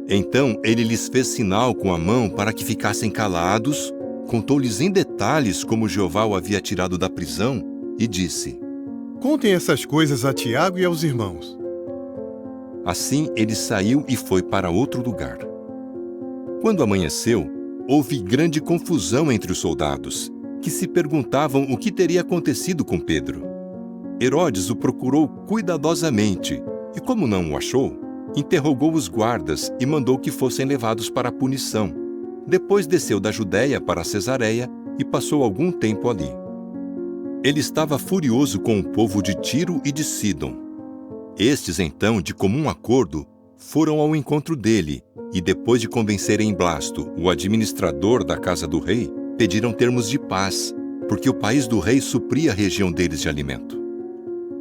Então ele lhes fez sinal com a mão para que ficassem calados, contou-lhes em detalhes como Jeová o havia tirado da prisão e disse: Contem essas coisas a Tiago e aos irmãos. Assim ele saiu e foi para outro lugar. Quando amanheceu, houve grande confusão entre os soldados, que se perguntavam o que teria acontecido com Pedro. Herodes o procurou cuidadosamente e, como não o achou, interrogou os guardas e mandou que fossem levados para a punição. Depois desceu da Judéia para Cesareia e passou algum tempo ali. Ele estava furioso com o povo de Tiro e de Sidom. Estes, então, de comum acordo, foram ao encontro dele e, depois de convencerem Blasto, o administrador da casa do rei, pediram termos de paz, porque o país do rei supria a região deles de alimento.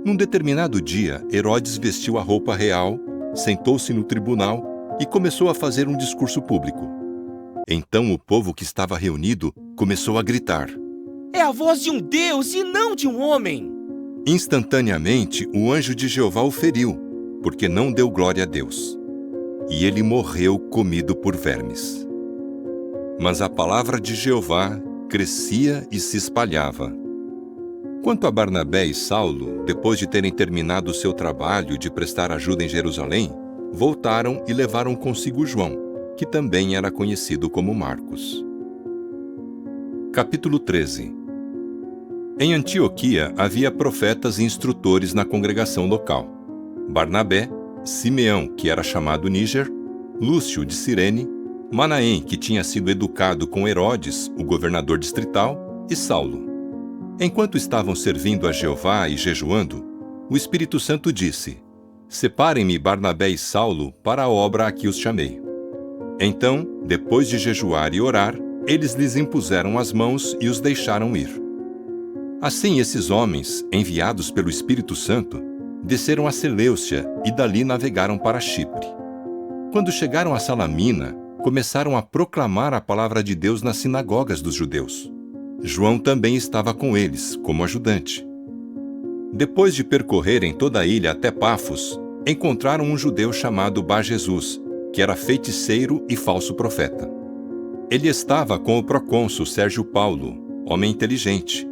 Num determinado dia, Herodes vestiu a roupa real, sentou-se no tribunal e começou a fazer um discurso público. Então o povo que estava reunido começou a gritar: É a voz de um Deus e não de um homem! Instantaneamente, o anjo de Jeová o feriu, porque não deu glória a Deus. E ele morreu comido por vermes. Mas a palavra de Jeová crescia e se espalhava. Quanto a Barnabé e Saulo, depois de terem terminado o seu trabalho de prestar ajuda em Jerusalém, voltaram e levaram consigo João, que também era conhecido como Marcos. Capítulo 13. Em Antioquia havia profetas e instrutores na congregação local: Barnabé, Simeão, que era chamado Níger, Lúcio de Cirene, Manaém, que tinha sido educado com Herodes, o governador distrital, e Saulo. Enquanto estavam servindo a Jeová e jejuando, o Espírito Santo disse: Separem-me Barnabé e Saulo para a obra a que os chamei. Então, depois de jejuar e orar, eles lhes impuseram as mãos e os deixaram ir. Assim, esses homens, enviados pelo Espírito Santo, desceram a Seleucia e dali navegaram para Chipre. Quando chegaram a Salamina, começaram a proclamar a palavra de Deus nas sinagogas dos judeus. João também estava com eles, como ajudante. Depois de percorrerem toda a ilha até Pafos, encontraram um judeu chamado Bar-Jesus, que era feiticeiro e falso profeta. Ele estava com o procônsul Sérgio Paulo, homem inteligente.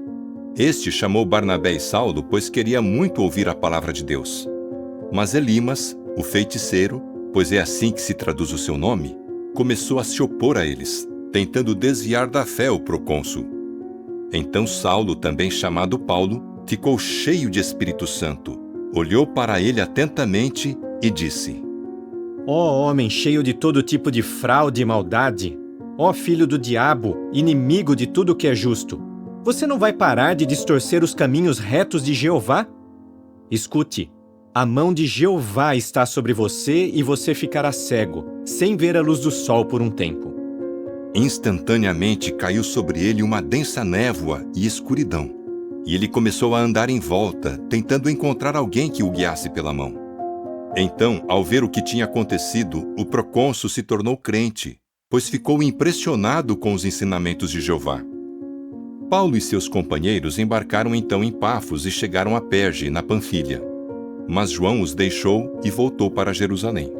Este chamou Barnabé e Saulo, pois queria muito ouvir a palavra de Deus. Mas Elimas, o feiticeiro, pois é assim que se traduz o seu nome, começou a se opor a eles, tentando desviar da fé o procônsul. Então Saulo, também chamado Paulo, ficou cheio de Espírito Santo, olhou para ele atentamente e disse: Ó homem cheio de todo tipo de fraude e maldade, ó filho do diabo, inimigo de tudo que é justo, você não vai parar de distorcer os caminhos retos de Jeová? Escute, a mão de Jeová está sobre você e você ficará cego, sem ver a luz do sol por um tempo. Instantaneamente caiu sobre ele uma densa névoa e escuridão, e ele começou a andar em volta, tentando encontrar alguém que o guiasse pela mão. Então, ao ver o que tinha acontecido, o procônsul se tornou crente, pois ficou impressionado com os ensinamentos de Jeová. Paulo e seus companheiros embarcaram então em Pafos e chegaram a Perge, na Panfilha. Mas João os deixou e voltou para Jerusalém.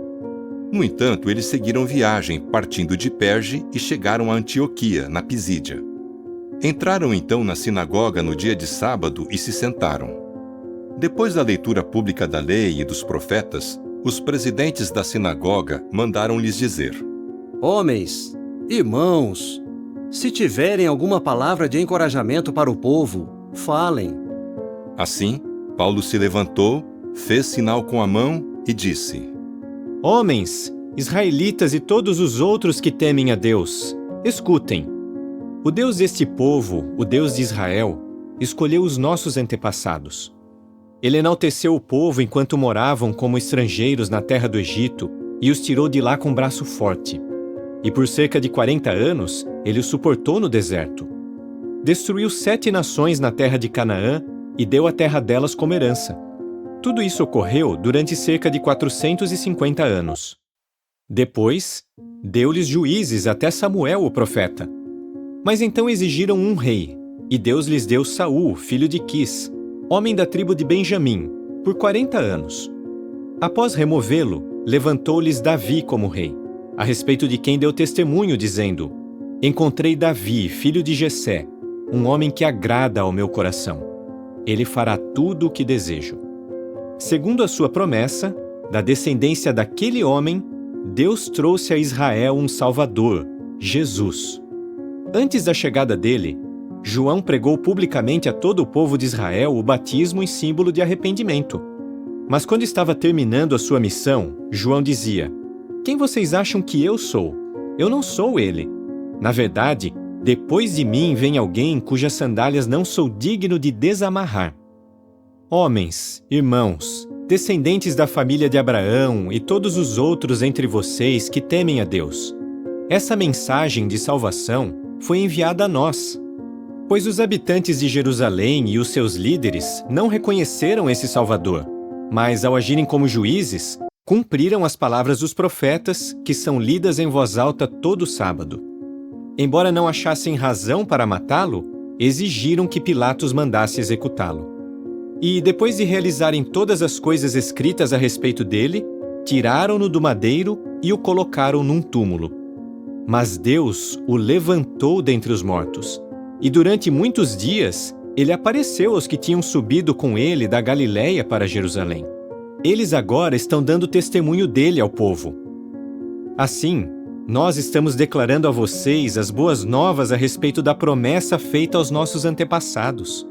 No entanto, eles seguiram viagem, partindo de Perge e chegaram a Antioquia, na Pisídia. Entraram então na sinagoga no dia de sábado e se sentaram. Depois da leitura pública da lei e dos profetas, os presidentes da sinagoga mandaram-lhes dizer: Homens, irmãos, se tiverem alguma palavra de encorajamento para o povo, falem. Assim, Paulo se levantou, fez sinal com a mão e disse: Homens, israelitas e todos os outros que temem a Deus, escutem. O Deus deste povo, o Deus de Israel, escolheu os nossos antepassados. Ele enalteceu o povo enquanto moravam como estrangeiros na terra do Egito e os tirou de lá com braço forte. E por cerca de 40 anos, ele os suportou no deserto. Destruiu 7 nações na terra de Canaã e deu a terra delas como herança. Tudo isso ocorreu durante cerca de 450 anos. Depois, deu-lhes juízes até Samuel, o profeta. Mas então exigiram um rei, e Deus lhes deu Saul, filho de Quis, homem da tribo de Benjamim, por 40 anos. Após removê-lo, levantou-lhes Davi como rei, a respeito de quem deu testemunho, dizendo: Encontrei Davi, filho de Jessé, um homem que agrada ao meu coração. Ele fará tudo o que desejo. Segundo a sua promessa, da descendência daquele homem, Deus trouxe a Israel um Salvador, Jesus. Antes da chegada dele, João pregou publicamente a todo o povo de Israel o batismo em símbolo de arrependimento. Mas quando estava terminando a sua missão, João dizia: Quem vocês acham que eu sou? Eu não sou ele. Na verdade, depois de mim vem alguém cujas sandálias não sou digno de desamarrar. Homens, irmãos, descendentes da família de Abraão e todos os outros entre vocês que temem a Deus, essa mensagem de salvação foi enviada a nós. Pois os habitantes de Jerusalém e os seus líderes não reconheceram esse Salvador, mas ao agirem como juízes, cumpriram as palavras dos profetas, que são lidas em voz alta todo sábado. Embora não achassem razão para matá-lo, exigiram que Pilatos mandasse executá-lo. E, depois de realizarem todas as coisas escritas a respeito dele, tiraram-no do madeiro e o colocaram num túmulo. Mas Deus o levantou dentre os mortos, e durante muitos dias ele apareceu aos que tinham subido com ele da Galiléia para Jerusalém. Eles agora estão dando testemunho dele ao povo. Assim, nós estamos declarando a vocês as boas novas a respeito da promessa feita aos nossos antepassados.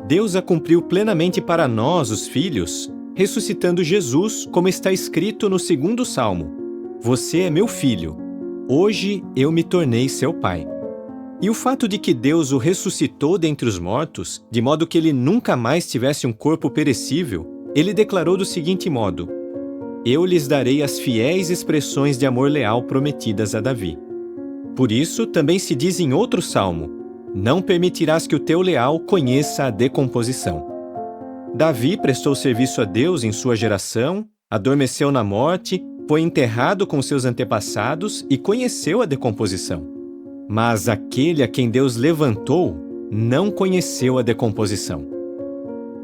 Deus a cumpriu plenamente para nós, os filhos, ressuscitando Jesus, como está escrito no 2º Salmo: Você é meu filho. Hoje eu me tornei seu pai. E o fato de que Deus o ressuscitou dentre os mortos, de modo que ele nunca mais tivesse um corpo perecível, ele declarou do seguinte modo: Eu lhes darei as fiéis expressões de amor leal prometidas a Davi. Por isso, também se diz em outro salmo: Não permitirás que o teu leal conheça a decomposição. Davi prestou serviço a Deus em sua geração, adormeceu na morte, foi enterrado com seus antepassados e conheceu a decomposição. Mas aquele a quem Deus levantou não conheceu a decomposição.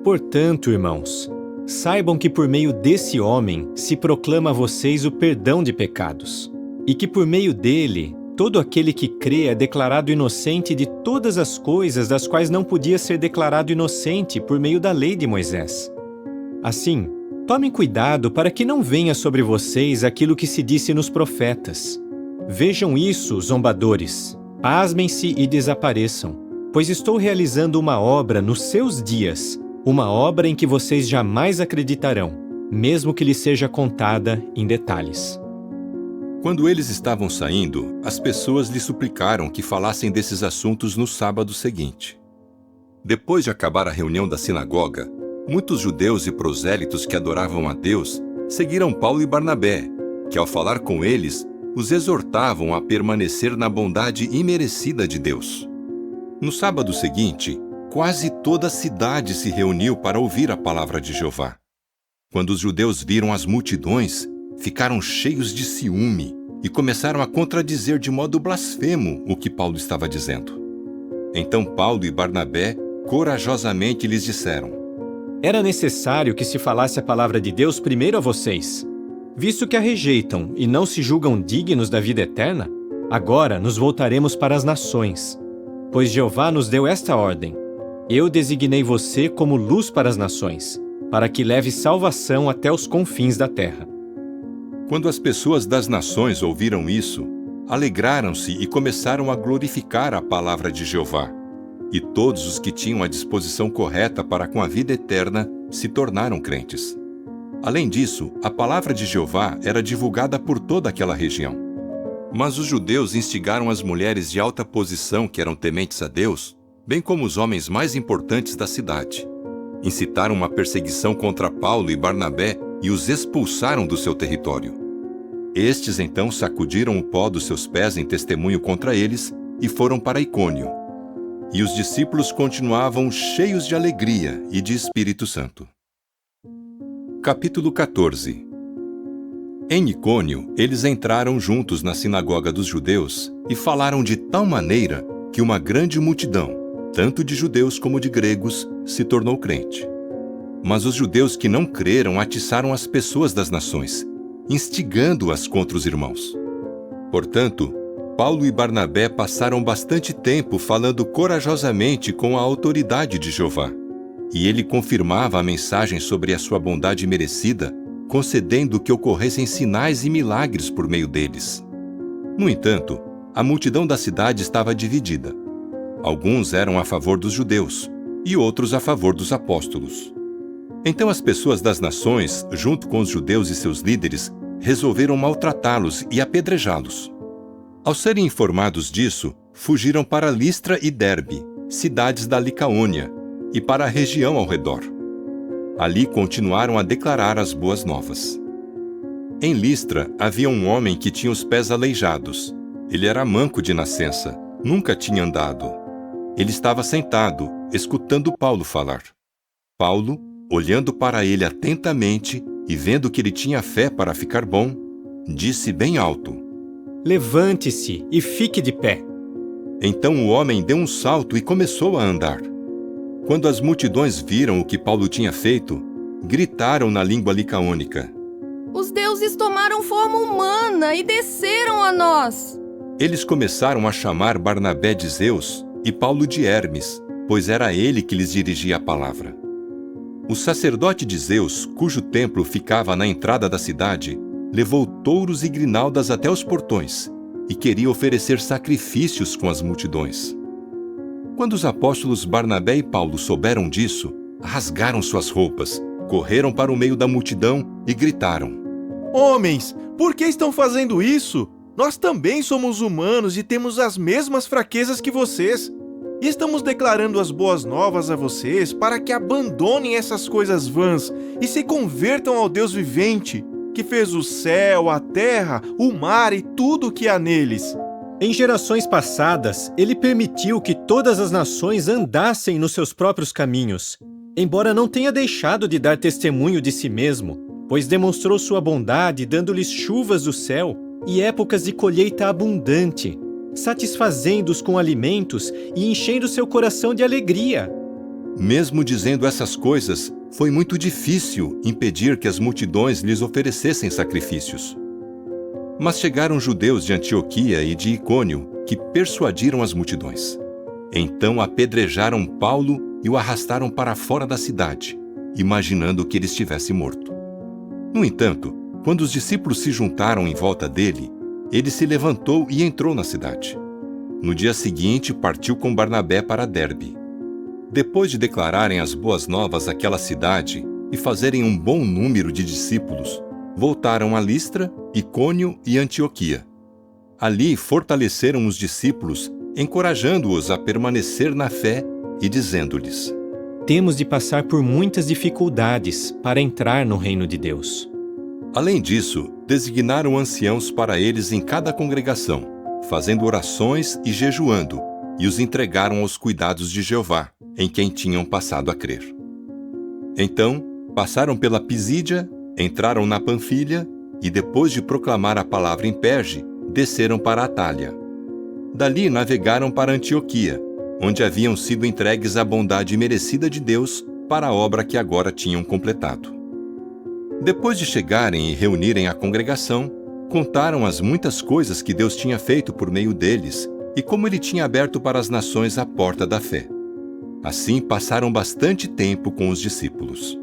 Portanto, irmãos, saibam que por meio desse homem se proclama a vocês o perdão de pecados, e que por meio dele, todo aquele que crê é declarado inocente de todas as coisas das quais não podia ser declarado inocente por meio da lei de Moisés. Assim, tomem cuidado para que não venha sobre vocês aquilo que se disse nos profetas: Vejam isso, zombadores, pasmem-se e desapareçam, pois estou realizando uma obra nos seus dias, uma obra em que vocês jamais acreditarão, mesmo que lhe seja contada em detalhes. Quando eles estavam saindo, as pessoas lhe suplicaram que falassem desses assuntos no sábado seguinte. Depois de acabar a reunião da sinagoga, muitos judeus e prosélitos que adoravam a Deus seguiram Paulo e Barnabé, que ao falar com eles, os exortavam a permanecer na bondade imerecida de Deus. No sábado seguinte, quase toda a cidade se reuniu para ouvir a palavra de Jeová. Quando os judeus viram as multidões, ficaram cheios de ciúme e começaram a contradizer de modo blasfemo o que Paulo estava dizendo. Então Paulo e Barnabé corajosamente lhes disseram: Era necessário que se falasse a palavra de Deus primeiro a vocês. Visto que a rejeitam e não se julgam dignos da vida eterna, agora nos voltaremos para as nações. Pois Jeová nos deu esta ordem: Eu designei você como luz para as nações, para que leve salvação até os confins da terra. Quando as pessoas das nações ouviram isso, alegraram-se e começaram a glorificar a palavra de Jeová. E todos os que tinham a disposição correta para com a vida eterna se tornaram crentes. Além disso, a palavra de Jeová era divulgada por toda aquela região. Mas os judeus instigaram as mulheres de alta posição que eram tementes a Deus, bem como os homens mais importantes da cidade. Incitaram uma perseguição contra Paulo e Barnabé e os expulsaram do seu território. Estes então sacudiram o pó dos seus pés em testemunho contra eles e foram para Icônio. E os discípulos continuavam cheios de alegria e de Espírito Santo. Capítulo 14. Em Icônio, eles entraram juntos na sinagoga dos judeus e falaram de tal maneira que uma grande multidão, tanto de judeus como de gregos, se tornou crente. Mas os judeus que não creram atiçaram as pessoas das nações, instigando-as contra os irmãos. Portanto, Paulo e Barnabé passaram bastante tempo falando corajosamente com a autoridade de Jeová, e ele confirmava a mensagem sobre a sua bondade merecida, concedendo que ocorressem sinais e milagres por meio deles. No entanto, a multidão da cidade estava dividida. Alguns eram a favor dos judeus e outros a favor dos apóstolos. Então as pessoas das nações, junto com os judeus e seus líderes, resolveram maltratá-los e apedrejá-los. Ao serem informados disso, fugiram para Listra e Derbe, cidades da Licaônia, e para a região ao redor. Ali continuaram a declarar as boas novas. Em Listra havia um homem que tinha os pés aleijados. Ele era manco de nascença, nunca tinha andado. Ele estava sentado, escutando Paulo falar. Paulo, olhando para ele atentamente e vendo que ele tinha fé para ficar bom, disse bem alto: Levante-se e fique de pé. Então o homem deu um salto e começou a andar. Quando as multidões viram o que Paulo tinha feito, gritaram na língua licaônica: Os deuses tomaram forma humana e desceram a nós. Eles começaram a chamar Barnabé de Zeus e Paulo de Hermes, pois era ele que lhes dirigia a palavra. O sacerdote de Zeus, cujo templo ficava na entrada da cidade, levou touros e grinaldas até os portões e queria oferecer sacrifícios com as multidões. Quando os apóstolos Barnabé e Paulo souberam disso, rasgaram suas roupas, correram para o meio da multidão e gritaram: Homens, por que estão fazendo isso? Nós também somos humanos e temos as mesmas fraquezas que vocês. E estamos declarando as boas novas a vocês para que abandonem essas coisas vãs e se convertam ao Deus vivente, que fez o céu, a terra, o mar e tudo o que há neles. Em gerações passadas, ele permitiu que todas as nações andassem nos seus próprios caminhos, embora não tenha deixado de dar testemunho de si mesmo, pois demonstrou sua bondade dando-lhes chuvas do céu e épocas de colheita abundante, satisfazendo-os com alimentos e enchendo seu coração de alegria. Mesmo dizendo essas coisas, foi muito difícil impedir que as multidões lhes oferecessem sacrifícios. Mas chegaram judeus de Antioquia e de Icônio, que persuadiram as multidões. Então apedrejaram Paulo e o arrastaram para fora da cidade, imaginando que ele estivesse morto. No entanto, quando os discípulos se juntaram em volta dele, ele se levantou e entrou na cidade. No dia seguinte, partiu com Barnabé para Derbe. Depois de declararem as boas novas àquela cidade e fazerem um bom número de discípulos, voltaram a Listra, Icônio e Antioquia. Ali fortaleceram os discípulos, encorajando-os a permanecer na fé e dizendo-lhes: Temos de passar por muitas dificuldades para entrar no reino de Deus. Além disso, designaram anciãos para eles em cada congregação, fazendo orações e jejuando, e os entregaram aos cuidados de Jeová, em quem tinham passado a crer. Então, passaram pela Pisídia, entraram na Panfilha e, depois de proclamar a palavra em Perge, desceram para a Atália. Dali navegaram para Antioquia, onde haviam sido entregues à bondade merecida de Deus para a obra que agora tinham completado. Depois de chegarem e reunirem a congregação, contaram as muitas coisas que Deus tinha feito por meio deles e como ele tinha aberto para as nações a porta da fé. Assim passaram bastante tempo com os discípulos.